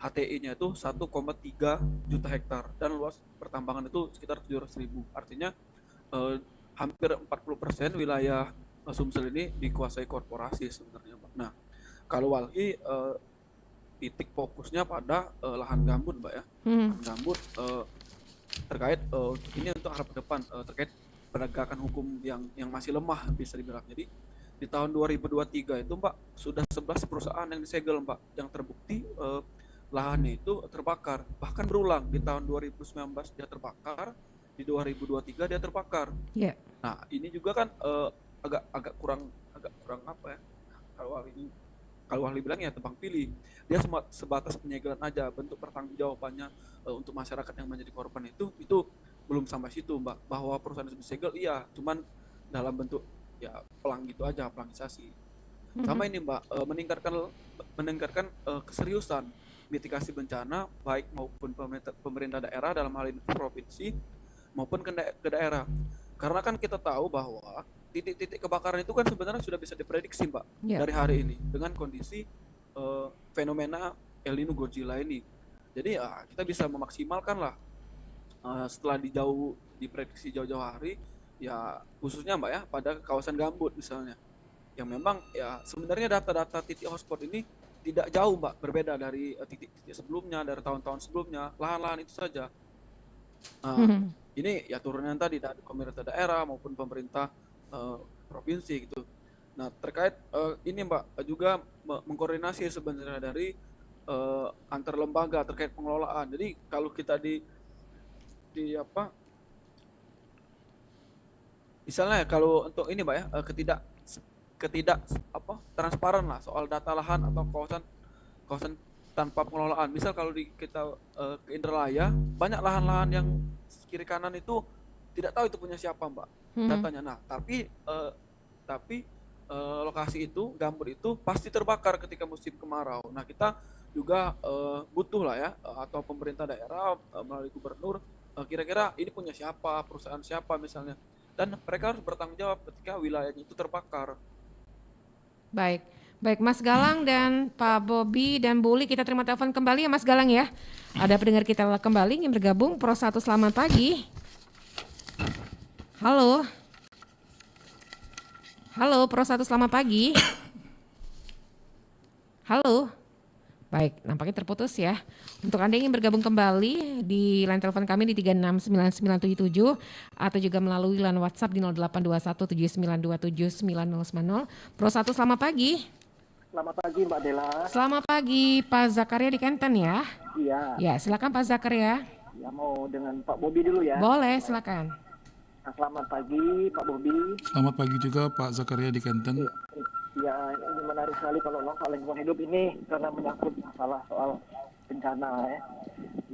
HTI-nya itu 1,3 juta hektar, dan luas pertambangan itu sekitar 700.000. Artinya hampir 40% wilayah Sumsel ini dikuasai korporasi sebenarnya, Pak. Nah, kalau Walhi titik fokusnya pada lahan gambut, Mbak ya. Lahan gambut terkait ini untuk arah ke depan terkait penegakan hukum yang masih lemah bisa dibilang. Jadi di tahun 2023 itu, Mbak, sudah 11 perusahaan yang disegel, Mbak, yang terbukti lahannya itu terbakar. Bahkan berulang, di tahun 2019 dia terbakar, di 2023 dia terbakar. Yeah. Nah, ini juga kan agak kurang apa ya? Kalau Walhi bilang ya tebang pilih. Dia sebatas penyegelan aja, bentuk pertanggungjawabannya untuk masyarakat yang menjadi korban itu belum sampai situ, Mbak. Bahwa perusahaan itu disegel iya, cuman dalam bentuk ya pelang gitu aja, pelangisasi. Sama ini, Mbak, meningkatkan keseriusan mitigasi bencana baik maupun pemerintah daerah, dalam hal ini provinsi maupun ke daerah. Karena kan kita tahu bahwa titik-titik kebakaran itu kan sebenarnya sudah bisa diprediksi, Mbak, dari hari ini dengan kondisi fenomena El Nino Godzilla ini. Jadi ya kita bisa memaksimalkan lah setelah diprediksi jauh-jauh hari, ya khususnya, Mbak ya, pada kawasan gambut misalnya, yang memang ya sebenarnya data-data titik hotspot ini tidak jauh, Mbak, berbeda dari titik-titik sebelumnya, dari tahun-tahun sebelumnya, lahan-lahan itu saja. Ini ya turunan tadi dari pemerintah daerah maupun pemerintah provinsi gitu. Nah, terkait ini, Mbak, juga mengkoordinasi sebenarnya dari antar lembaga terkait pengelolaan. Jadi kalau kita misalnya kalau untuk ini, Mbak ya, ketidak transparan lah soal data lahan atau kawasan tanpa pengelolaan. Misal kalau kita ke Indralaya, banyak lahan-lahan yang kiri kanan itu tidak tahu itu punya siapa, Mbak, datanya. Nah, tapi lokasi itu, gambut itu pasti terbakar ketika musim kemarau. Nah, kita juga butuh lah ya, atau pemerintah daerah melalui gubernur, kira-kira ini punya siapa, perusahaan siapa misalnya, dan mereka harus bertanggung jawab ketika wilayahnya itu terbakar. Baik, Mas Galang dan Pak Bobi dan Bu Uli, kita terima telepon kembali ya Mas Galang ya. Ada pendengar kita kembali yang bergabung. Pro 1, selamat pagi. Halo, Pro 1, selamat pagi. Halo. Baik, nampaknya terputus ya. Untuk Anda yang ingin bergabung kembali di line telepon kami di 369977 atau juga melalui line WhatsApp di 082179279090. Pro 1, selamat pagi. Selamat pagi, Mbak Dela. Selamat pagi, Pak Zakaria di Kenten ya. Iya. Ya, silakan Pak Zakaria. Ya mau dengan Pak Bobi dulu ya. Boleh, silakan. Nah, selamat pagi Pak Bobi. Selamat pagi juga Pak Zakaria di Kenten. Ya ini menarik sekali kalau soal lingkungan hidup ini karena menyangkut masalah soal bencana ya,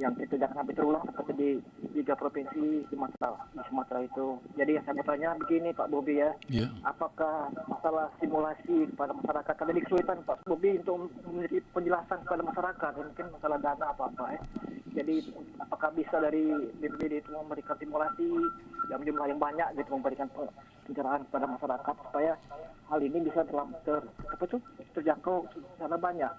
yang itu jangan sampai terulang seperti di 3 provinsi di Sumatera itu. Jadi yang saya mau tanya begini Pak Bobi ya, apakah masalah simulasi kepada masyarakat, karena ini kesulitan Pak Bobi untuk memberi penjelasan kepada masyarakat, mungkin masalah dana apa-apa ya. Jadi apakah bisa dari BPBD itu memberikan simulasi yang jumlah yang banyak gitu, memberikan pencerahan kepada masyarakat supaya hal ini bisa terjangkau secara banyak.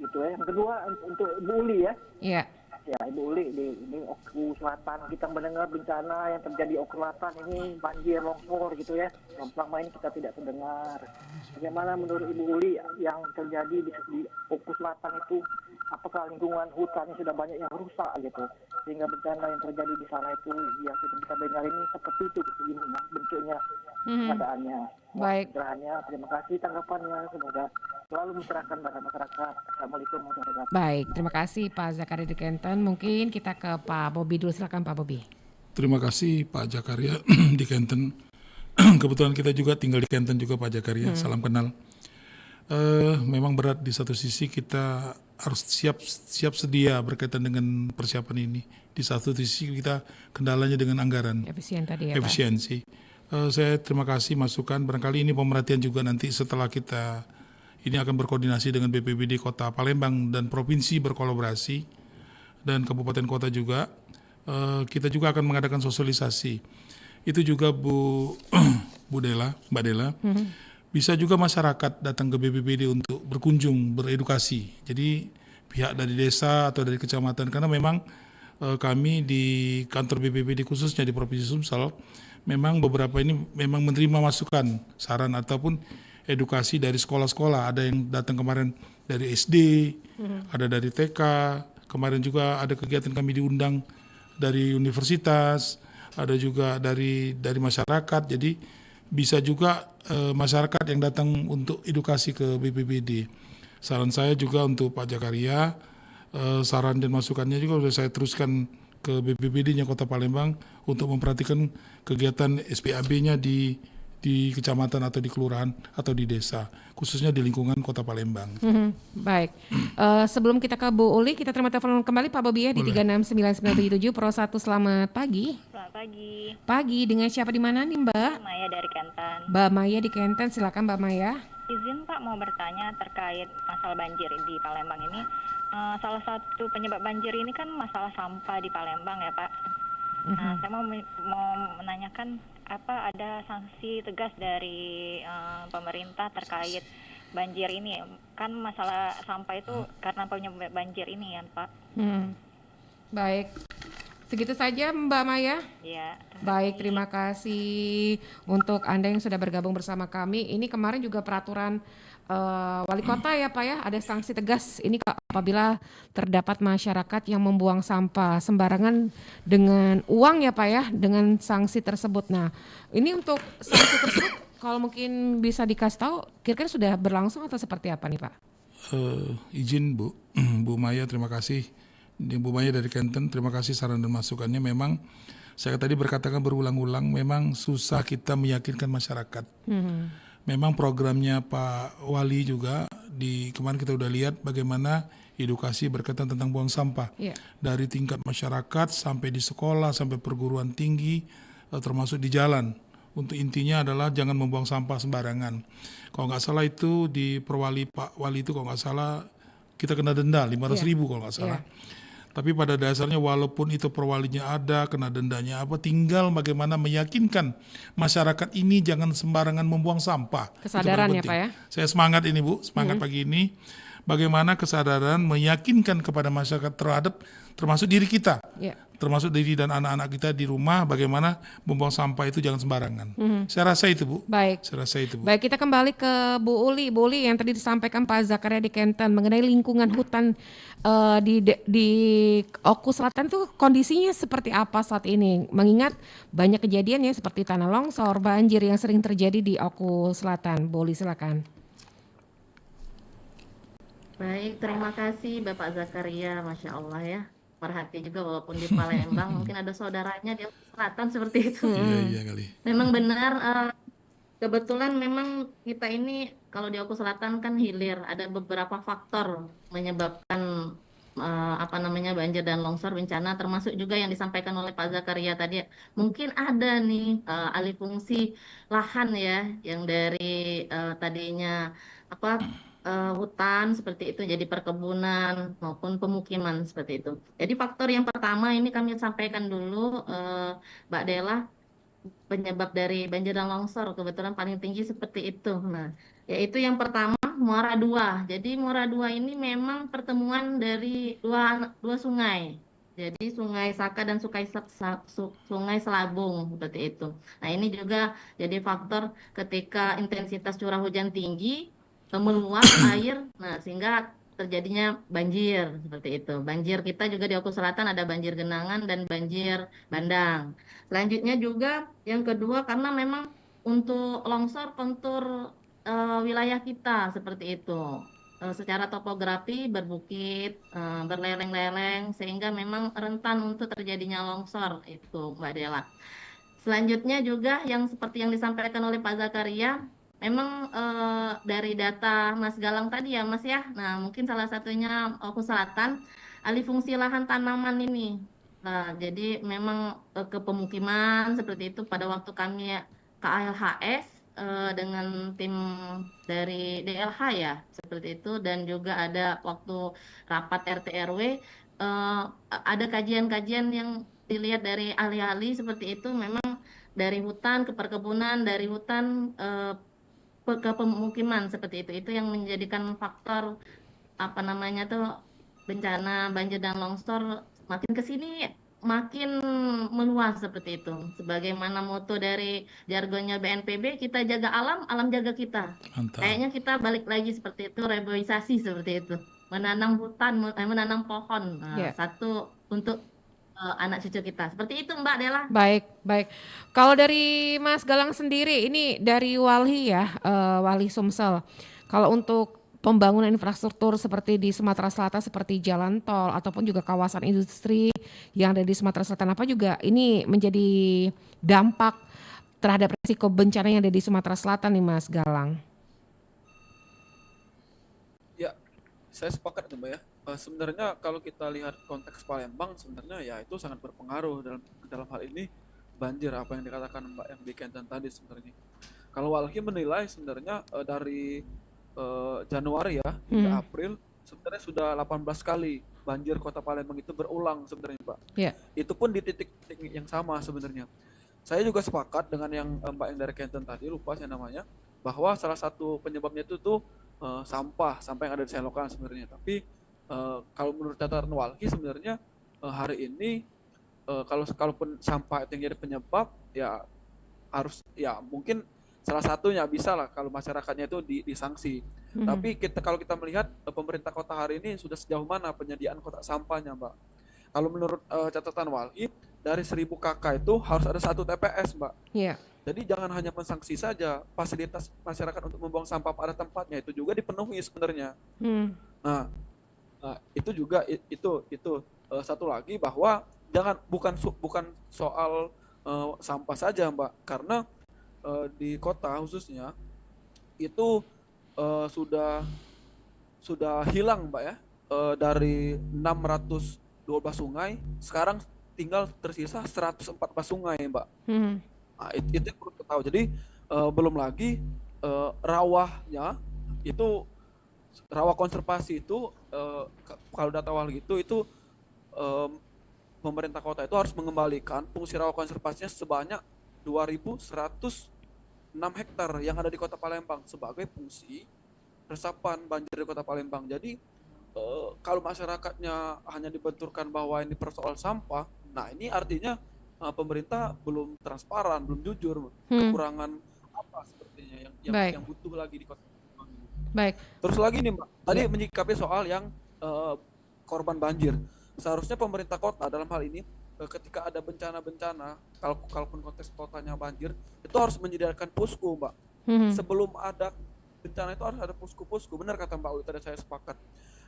Gitu ya. Yang kedua untuk Ibu Uli ya. Iya. Ya Ibu Uli ini Oku Selatan, kita mendengar bencana yang terjadi Oku Selatan ini banjir longsor gitu ya. Selama ini kita tidak terdengar. Bagaimana menurut Ibu Uli yang terjadi di Oku Selatan itu, apakah lingkungan hutannya sudah banyak yang rusak gitu, sehingga bencana yang terjadi di sana itu yang kita dengar ini seperti itu begini bentuknya keadaannya. Baik. Terima kasih tanggapannya, semoga selalu mencerahkan pada masyarakat. Assalamualaikum warahmatullahi wabarakatuh. Baik, terima kasih Pak Zakaria di Kenten. Mungkin kita ke Pak Bobi dulu, silakan Pak Bobi. Terima kasih Pak Zakaria di Kenten. Kebetulan kita juga tinggal di Kenten juga Pak Zakaria, salam kenal. Memang berat di satu sisi, kita harus siap sedia berkaitan dengan persiapan ini. Di satu sisi kita kendalanya dengan anggaran. Efisiensi. Saya terima kasih masukan. Barangkali ini pemerhatian juga nanti setelah kita ini akan berkoordinasi dengan BPBD Kota Palembang dan Provinsi berkolaborasi dan Kabupaten Kota juga. Kita juga akan mengadakan sosialisasi. Itu juga Mbak Dela. Bisa juga masyarakat datang ke BPBD untuk berkunjung, beredukasi. Jadi pihak dari desa atau dari kecamatan, karena memang kami di kantor BPBD khususnya di Provinsi Sumsel, memang beberapa ini memang menerima masukan, saran ataupun edukasi dari sekolah-sekolah. Ada yang datang kemarin dari SD, ada dari TK, kemarin juga ada kegiatan kami diundang dari universitas, ada juga dari masyarakat. Jadi bisa juga masyarakat yang datang untuk edukasi ke BPBD. Saran saya juga untuk Pak Zakaria, saran dan masukannya juga sudah saya teruskan ke BPBD-nya Kota Palembang untuk memperhatikan kegiatan SPAB-nya di kecamatan atau di kelurahan atau di desa, khususnya di lingkungan Kota Palembang. Baik. Sebelum kita ke Bu Uli, kita terima telepon kembali Pak Bobi ya di 369977 Pro 1. Selamat pagi. Selamat pagi. Pagi, dengan siapa di mana nih Mbak? Maya dari Kenten. Mbak Maya di Kenten, silakan Mbak Maya. Izin Pak mau bertanya terkait masalah banjir di Palembang ini. Salah satu penyebab banjir ini kan masalah sampah di Palembang ya Pak. Nah, saya mau menanyakan apa ada sanksi tegas dari pemerintah terkait banjir ini? Kan masalah sampah itu karena penyebab banjir ini ya Pak. Baik. Segitu saja Mbak Maya? Iya. Baik, terima kasih untuk Anda yang sudah bergabung bersama kami. Ini kemarin juga peraturan wali kota ya Pak ya, ada sanksi tegas ini apabila terdapat masyarakat yang membuang sampah sembarangan dengan uang ya Pak ya, dengan sanksi tersebut. Nah, ini untuk sanksi tersebut kalau mungkin bisa dikasih tahu kira-kira sudah berlangsung atau seperti apa nih Pak? Izin Bu Maya, terima kasih. Bu Maya dari Kenten, terima kasih saran dan masukannya. Memang saya tadi berkatakan berulang-ulang, memang susah kita meyakinkan masyarakat. Memang programnya Pak Wali juga kemarin kita udah lihat bagaimana edukasi berkaitan tentang buang sampah dari tingkat masyarakat sampai di sekolah sampai perguruan tinggi termasuk di jalan. Untuk intinya adalah jangan membuang sampah sembarangan. Kalau nggak salah itu di Perwali Pak Wali itu kalau nggak salah kita kena denda 500.000 kalau nggak salah. Tapi pada dasarnya walaupun itu perwalinya ada, kena dendanya apa, tinggal bagaimana meyakinkan masyarakat ini jangan sembarangan membuang sampah. Kesadaran ya Pak ya? Saya semangat ini Bu, semangat pagi ini. Bagaimana kesadaran meyakinkan kepada masyarakat termasuk diri kita. Termasuk diri dan anak-anak kita di rumah, bagaimana membuang sampah itu jangan sembarangan. Saya rasa itu Bu. Baik. Saya rasa itu Bu. Baik, kita kembali ke Bu Uli. Bu Uli, yang tadi disampaikan Pak Zakaria di Kenten mengenai lingkungan hutan di Oku Selatan tuh kondisinya seperti apa saat ini? Mengingat banyak kejadian ya seperti tanah longsor, banjir yang sering terjadi di Oku Selatan. Bu Uli, silakan. Baik, terima kasih Bapak Zakaria, Masya Allah ya. merhati juga walaupun di Palembang mungkin ada saudaranya di selatan seperti itu. Iya kali. Memang benar, kebetulan memang kita ini kalau di Oku Selatan kan hilir, ada beberapa faktor menyebabkan apa namanya banjir dan longsor bencana, termasuk juga yang disampaikan oleh Pak Zakaria tadi. Mungkin ada nih alih fungsi lahan ya, yang dari tadinya apa hutan seperti itu jadi perkebunan maupun pemukiman seperti itu. Jadi faktor yang pertama ini kami sampaikan dulu, Mbak Dela, penyebab dari banjir dan longsor kebetulan paling tinggi seperti itu. Nah, yaitu yang pertama Muara II. Jadi Muara II ini memang pertemuan dari dua sungai. Jadi Sungai Saka dan Sungai Selabung seperti itu. Nah, ini juga jadi faktor ketika intensitas curah hujan tinggi meluap air, nah sehingga terjadinya banjir seperti itu. Banjir kita juga di Oku Selatan ada banjir genangan dan banjir bandang. Selanjutnya juga yang kedua karena memang untuk longsor kontur wilayah kita seperti itu. Secara topografi berbukit, berlereng-lereng sehingga memang rentan untuk terjadinya longsor itu, Mbak Dela. Selanjutnya juga yang seperti yang disampaikan oleh Pak Zakaria, memang dari data Mas Galang tadi ya Mas ya, nah mungkin salah satunya Oku Selatan, alih fungsi lahan tanaman ini. Nah, jadi memang ke pemukiman seperti itu pada waktu kami KLHS dengan tim dari DLH ya, seperti itu, dan juga ada waktu rapat RT RW, ada kajian-kajian yang dilihat dari ahli-ahli seperti itu, memang dari hutan ke perkebunan, dari hutan ke pemukiman seperti itu yang menjadikan faktor apa namanya tuh bencana banjir dan longsor makin ke sini makin meluas seperti itu. Sebagaimana moto dari jargonnya BNPB, kita jaga alam, alam jaga kita. Mantap. Kayaknya kita balik lagi seperti itu, reboisasi seperti itu. Menanam hutan, menanam pohon. Nah, satu untuk anak cucu kita. Seperti itu Mbak Dela. Baik. Kalau dari Mas Galang sendiri, ini dari Walhi ya, Walhi Sumsel. Kalau untuk pembangunan infrastruktur seperti di Sumatera Selatan seperti jalan tol ataupun juga kawasan industri yang ada di Sumatera Selatan, apa juga ini menjadi dampak terhadap risiko bencana yang ada di Sumatera Selatan nih Mas Galang? Ya, saya sepakat Mbak ya. Sebenarnya kalau kita lihat konteks Palembang sebenarnya ya itu sangat berpengaruh dalam hal ini banjir, apa yang dikatakan Mbak yang Kenten tadi sebenarnya. Kalau Walhi menilai sebenarnya dari Januari ya hingga April sebenarnya sudah 18 kali banjir Kota Palembang itu berulang sebenarnya Mbak. Itu pun di titik-titik yang sama sebenarnya. Saya juga sepakat dengan yang Mbak yang dari Kenten tadi, lupa saya namanya, bahwa salah satu penyebabnya itu tuh sampah yang ada di selokan sebenarnya. Tapi kalau menurut catatan Walhi sebenarnya hari ini kalaupun sampah itu yang jadi penyebab ya harus ya mungkin salah satunya bisa lah kalau masyarakatnya itu disanksi. Tapi kalau kita melihat pemerintah kota hari ini sudah sejauh mana penyediaan kotak sampahnya Mbak. Kalau menurut catatan Walhi dari 1000 KK itu harus ada 1 TPS Mbak. Jadi jangan hanya mensanksi saja, fasilitas masyarakat untuk membuang sampah pada tempatnya itu juga dipenuhi sebenarnya. Nah, itu juga itu satu lagi bahwa bukan soal sampah saja Mbak, karena di kota khususnya itu sudah hilang Mbak ya, dari 612 sungai sekarang tinggal tersisa 114 sungai Mbak. Nah, itu yang perlu kita tahu. Jadi belum lagi rawahnya itu rawa konservasi itu kalau data awal gitu itu pemerintah kota itu harus mengembalikan fungsi rawa konservasinya sebanyak 2.106 hektar yang ada di Kota Palembang sebagai fungsi resapan banjir di Kota Palembang. Jadi kalau masyarakatnya hanya dibenturkan bahwa ini persoal sampah, nah ini artinya pemerintah belum transparan, belum jujur, kekurangan apa sepertinya yang butuh lagi di Kota. Baik. Terus lagi nih Mbak, tadi menyikapi soal yang korban banjir. Seharusnya pemerintah kota dalam hal ini ketika ada bencana-bencana, kalaupun konteks kotanya banjir, itu harus menyediakan posko Mbak. Sebelum ada bencana itu harus ada posko-posko. Benar kata Mbak Uli tadi, saya sepakat.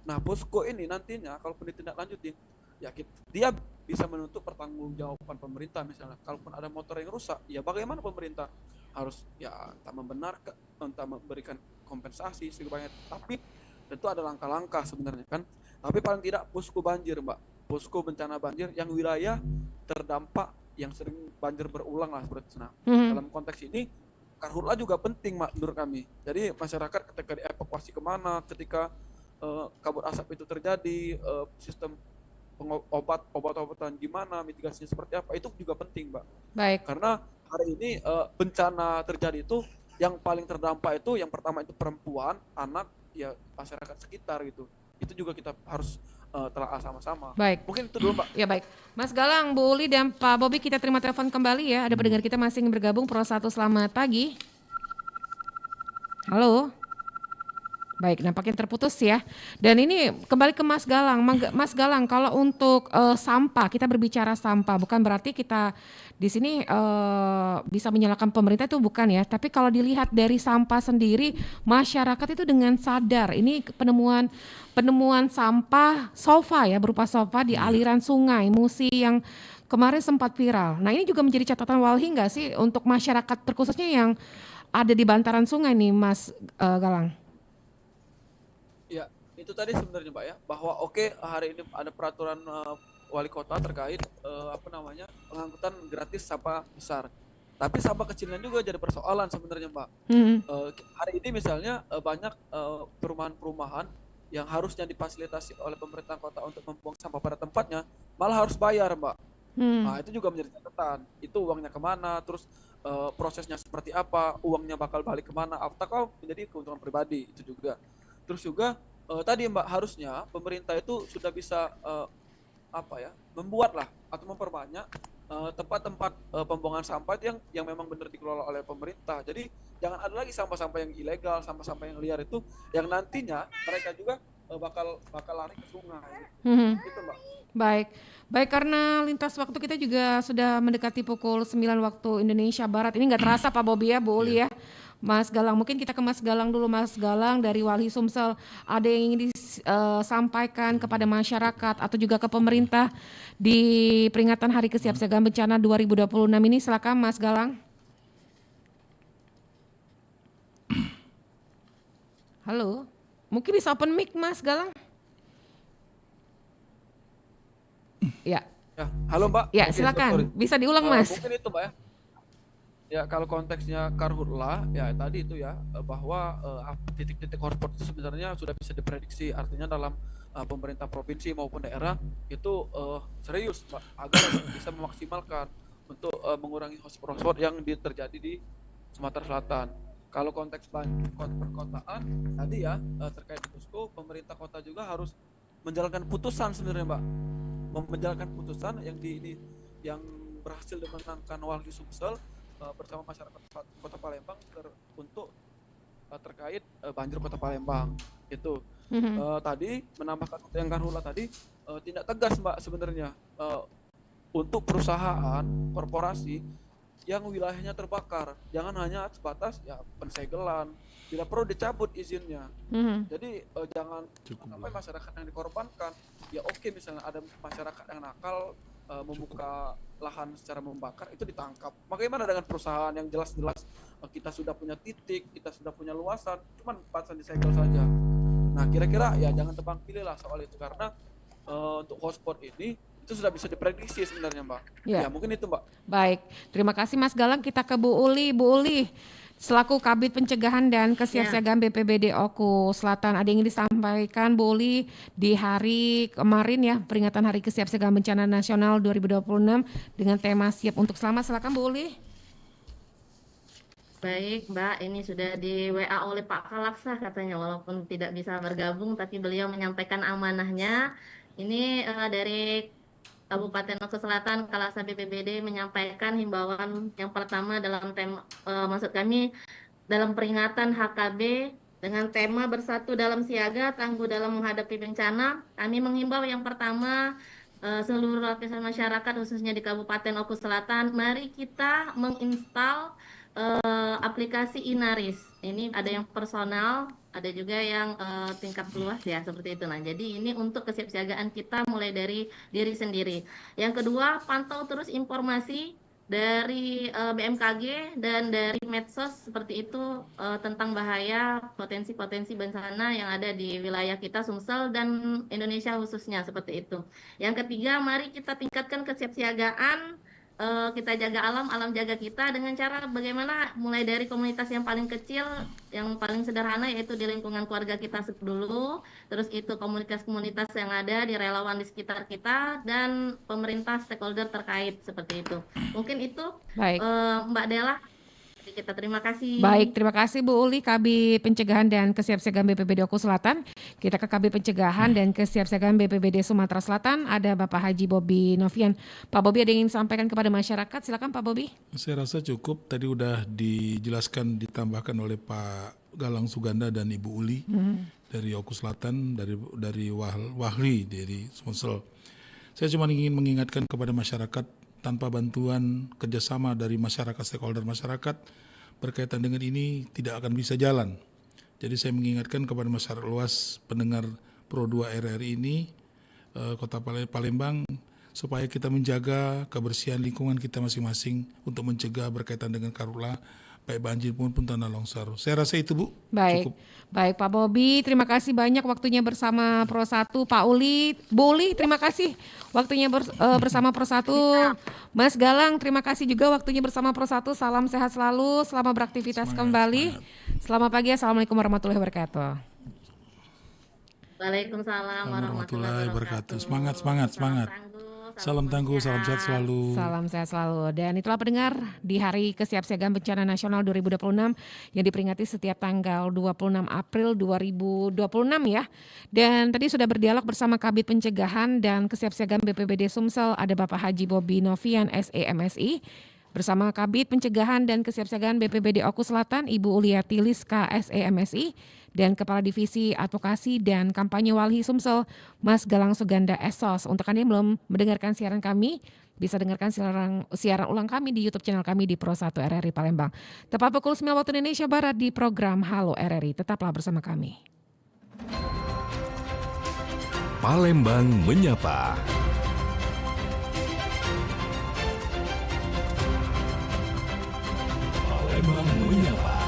Nah posko ini nantinya kalaupun ditindaklanjuti ya dia bisa menuntut pertanggungjawaban pemerintah. Misalnya kalaupun ada motor yang rusak, ya bagaimana pemerintah harus ya entah membenarkan, entah memberikan kompensasi sebanyak, tapi tentu ada langkah-langkah sebenarnya kan. Tapi paling tidak posko banjir, Mbak, posko bencana banjir yang wilayah terdampak yang sering banjir berulang lah seperti itu. Nah, dalam konteks ini karhutla juga penting, Mbak, menurut kami. Jadi masyarakat ketika dievakuasi kemana, ketika kabut asap itu terjadi, sistem obat-obatan gimana, mitigasinya seperti apa, itu juga penting, Mbak. Baik. Karena hari ini bencana terjadi itu yang paling terdampak itu yang pertama itu perempuan, anak, ya masyarakat sekitar gitu. Itu juga kita harus telaah sama-sama. Baik. Mungkin itu dulu, Mbak. Ya baik. Mas Galang, Bu Uli dan Pak Bobi, kita terima telepon kembali ya. Ada pendengar kita masih ingin bergabung. Pro 1, selamat pagi. Halo. Baik, nampaknya terputus ya. Dan ini kembali ke Mas Galang. Mas Galang, kalau untuk sampah, kita berbicara sampah, bukan berarti kita di sini bisa menyalahkan pemerintah, itu bukan ya. Tapi kalau dilihat dari sampah sendiri, masyarakat itu dengan sadar. Ini penemuan sampah sofa ya, berupa sofa di aliran sungai Musi yang kemarin sempat viral. Nah, ini juga menjadi catatan Walhi nggak sih untuk masyarakat terkhususnya yang ada di bantaran sungai nih, Mas Galang? Ya, itu tadi sebenarnya, Mbak, ya, bahwa hari ini ada peraturan wali kota terkait pengangkutan gratis sampah besar. Tapi sampah kecilnya juga jadi persoalan sebenarnya, Mbak. Hari ini misalnya banyak perumahan-perumahan yang harusnya difasilitasi oleh pemerintah kota untuk membuang sampah pada tempatnya, malah harus bayar, Mbak. Nah, itu juga menjadi catatan. Itu uangnya kemana, terus prosesnya seperti apa, uangnya bakal balik kemana, apakah menjadi keuntungan pribadi, itu juga. Terus juga tadi, Mbak, harusnya pemerintah itu sudah bisa membuat lah atau memperbanyak tempat-tempat pembuangan sampah yang memang benar dikelola oleh pemerintah. Jadi jangan ada lagi sampah-sampah yang ilegal, sampah-sampah yang liar itu yang nantinya mereka juga bakal lari ke sungai. Gitu, Mbak. Baik, karena lintas waktu kita juga sudah mendekati pukul 9 waktu Indonesia Barat. Ini nggak terasa Pak Bobi ya, Bu Uli ya. Mas Galang, mungkin kita ke Mas Galang dulu. Mas Galang dari Walhi Sumsel, ada yang ingin disampaikan kepada masyarakat atau juga ke pemerintah di peringatan Hari Kesiapsiagaan Bencana 2026 ini? Silakan Mas Galang. Halo, mungkin bisa open mic Mas Galang? Ya. Halo, Mbak. Ya, silakan. Bisa diulang, Mas. Mungkin itu, Mbak, ya. Ya, kalau konteksnya karhutla, ya tadi itu ya, bahwa titik-titik hotspot itu sebenarnya sudah bisa diprediksi. Artinya dalam pemerintah provinsi maupun daerah itu serius, Pak, agar bisa memaksimalkan untuk mengurangi hotspot yang terjadi di Sumatera Selatan. Kalau konteks perkotaan tadi ya, terkait posko, pemerintah kota juga harus menjalankan putusan sebenarnya, Mbak. Menjalankan putusan yang berhasil dimenangkan Walhi Sumsel bersama masyarakat Kota Palembang untuk terkait banjir Kota Palembang itu. Tadi menambahkan yang karhutla tadi tindak tegas, Mbak, sebenarnya untuk perusahaan korporasi yang wilayahnya terbakar, jangan hanya sebatas ya pensegelan, bila perlu dicabut izinnya. Jadi jangan sampai masyarakat yang dikorbankan. Ya misalnya ada masyarakat yang nakal membuka lahan secara membakar, itu ditangkap. Bagaimana dengan perusahaan yang jelas-jelas kita sudah punya titik, kita sudah punya luasan, cuman pasang disegel saja. Nah, kira-kira ya jangan tebang pilih lah soal itu, karena untuk hotspot ini itu sudah bisa diprediksi sebenarnya, Mbak. Ya, mungkin itu, Mbak. Baik, terima kasih Mas Galang. Kita ke Bu Uli. Bu Uli, selaku Kabid Pencegahan dan Kesiapsiagaan BPBD Oku Selatan, ada yang ingin disampaikan Bu Uli di hari kemarin ya, peringatan Hari Kesiapsiagaan Bencana Nasional 2026 dengan tema Siap untuk Selamat. Silakan Bu Uli. Baik, Mbak, ini sudah di WA oleh Pak Kalaksa katanya, walaupun tidak bisa bergabung, tapi beliau menyampaikan amanahnya. Ini dari Kabupaten Oku Selatan, Kalaksa BPBD menyampaikan himbauan yang pertama dalam tema, maksud kami dalam peringatan HKB dengan tema Bersatu dalam Siaga, Tangguh dalam Menghadapi Bencana. Kami menghimbau yang pertama seluruh lapisan masyarakat khususnya di Kabupaten Oku Selatan, mari kita menginstal aplikasi Inaris. Ini ada yang personal, ada juga yang tingkat luas ya seperti itu. Nah, jadi ini untuk kesiapsiagaan kita mulai dari diri sendiri. Yang kedua, pantau terus informasi dari BMKG dan dari medsos seperti itu tentang bahaya potensi-potensi bencana yang ada di wilayah kita Sumsel dan Indonesia khususnya seperti itu. Yang ketiga, mari kita tingkatkan kesiapsiagaan, kita jaga alam, alam jaga kita dengan cara bagaimana mulai dari komunitas yang paling kecil, yang paling sederhana yaitu di lingkungan keluarga kita dulu, terus itu komunitas-komunitas yang ada di relawan di sekitar kita dan pemerintah stakeholder terkait seperti itu. Mungkin itu Baik. Mbak Della. Kita terima kasih. Baik, terima kasih Bu Uli, Kabid Pencegahan dan Kesiapsiagaan BPBD Oku Selatan. Kita ke Kabid Pencegahan dan Kesiapsiagaan BPBD Sumatera Selatan. Ada Bapak Haji Bobi Novian. Pak Bobi ada yang ingin sampaikan kepada masyarakat? Silakan Pak Bobi. Saya rasa cukup. Tadi udah dijelaskan, ditambahkan oleh Pak Galang Suganda dan Ibu Uli dari Oku Selatan, dari Wahli dari Sumsel. Saya cuma ingin mengingatkan kepada masyarakat, tanpa bantuan kerjasama dari masyarakat, stakeholder masyarakat berkaitan dengan ini tidak akan bisa jalan. Jadi saya mengingatkan kepada masyarakat luas pendengar Pro 2 RRI ini, Kota Palembang, supaya kita menjaga kebersihan lingkungan kita masing-masing untuk mencegah berkaitan dengan karhutla, baik banjir maupun tanah longsor. Saya rasa itu Bu. Baik, Cukup. Baik Pak Bobi, terima kasih banyak waktunya bersama Pro 1. Pak Uli, Bu Uli, terima kasih waktunya bersama Pro 1. Mas Galang, terima kasih juga waktunya bersama Pro 1. Salam sehat selalu, selamat beraktivitas kembali. Selamat pagi, Assalamualaikum warahmatullahi wabarakatuh. Waalaikumsalam warahmatullahi wabarakatuh. Semangat. Salam tangguh, salam sehat selalu. Salam sehat selalu. Dan itulah pendengar di Hari Kesiapsiagaan Bencana Nasional 2026 yang diperingati setiap tanggal 26 April 2026 ya. Dan tadi sudah berdialog bersama Kabid Pencegahan dan Kesiapsiagaan BPBD Sumsel, ada Bapak Haji Bobi Novian, SEMSI. Bersama Kabid Pencegahan dan Kesiapsiagaan BPBD Oku Selatan, Ibu Uliati Liska, SEMSI. Dan Kepala Divisi Advokasi dan Kampanye Walhi Sumsel, Mas Galang Suganda Esos. Untuk Anda yang belum mendengarkan siaran kami, bisa dengarkan siaran ulang kami di YouTube channel kami di Pro 1 RRI Palembang. Tepat pukul 9 waktu Indonesia Barat di program Halo RRI. Tetaplah bersama kami. Palembang Menyapa. Palembang Menyapa.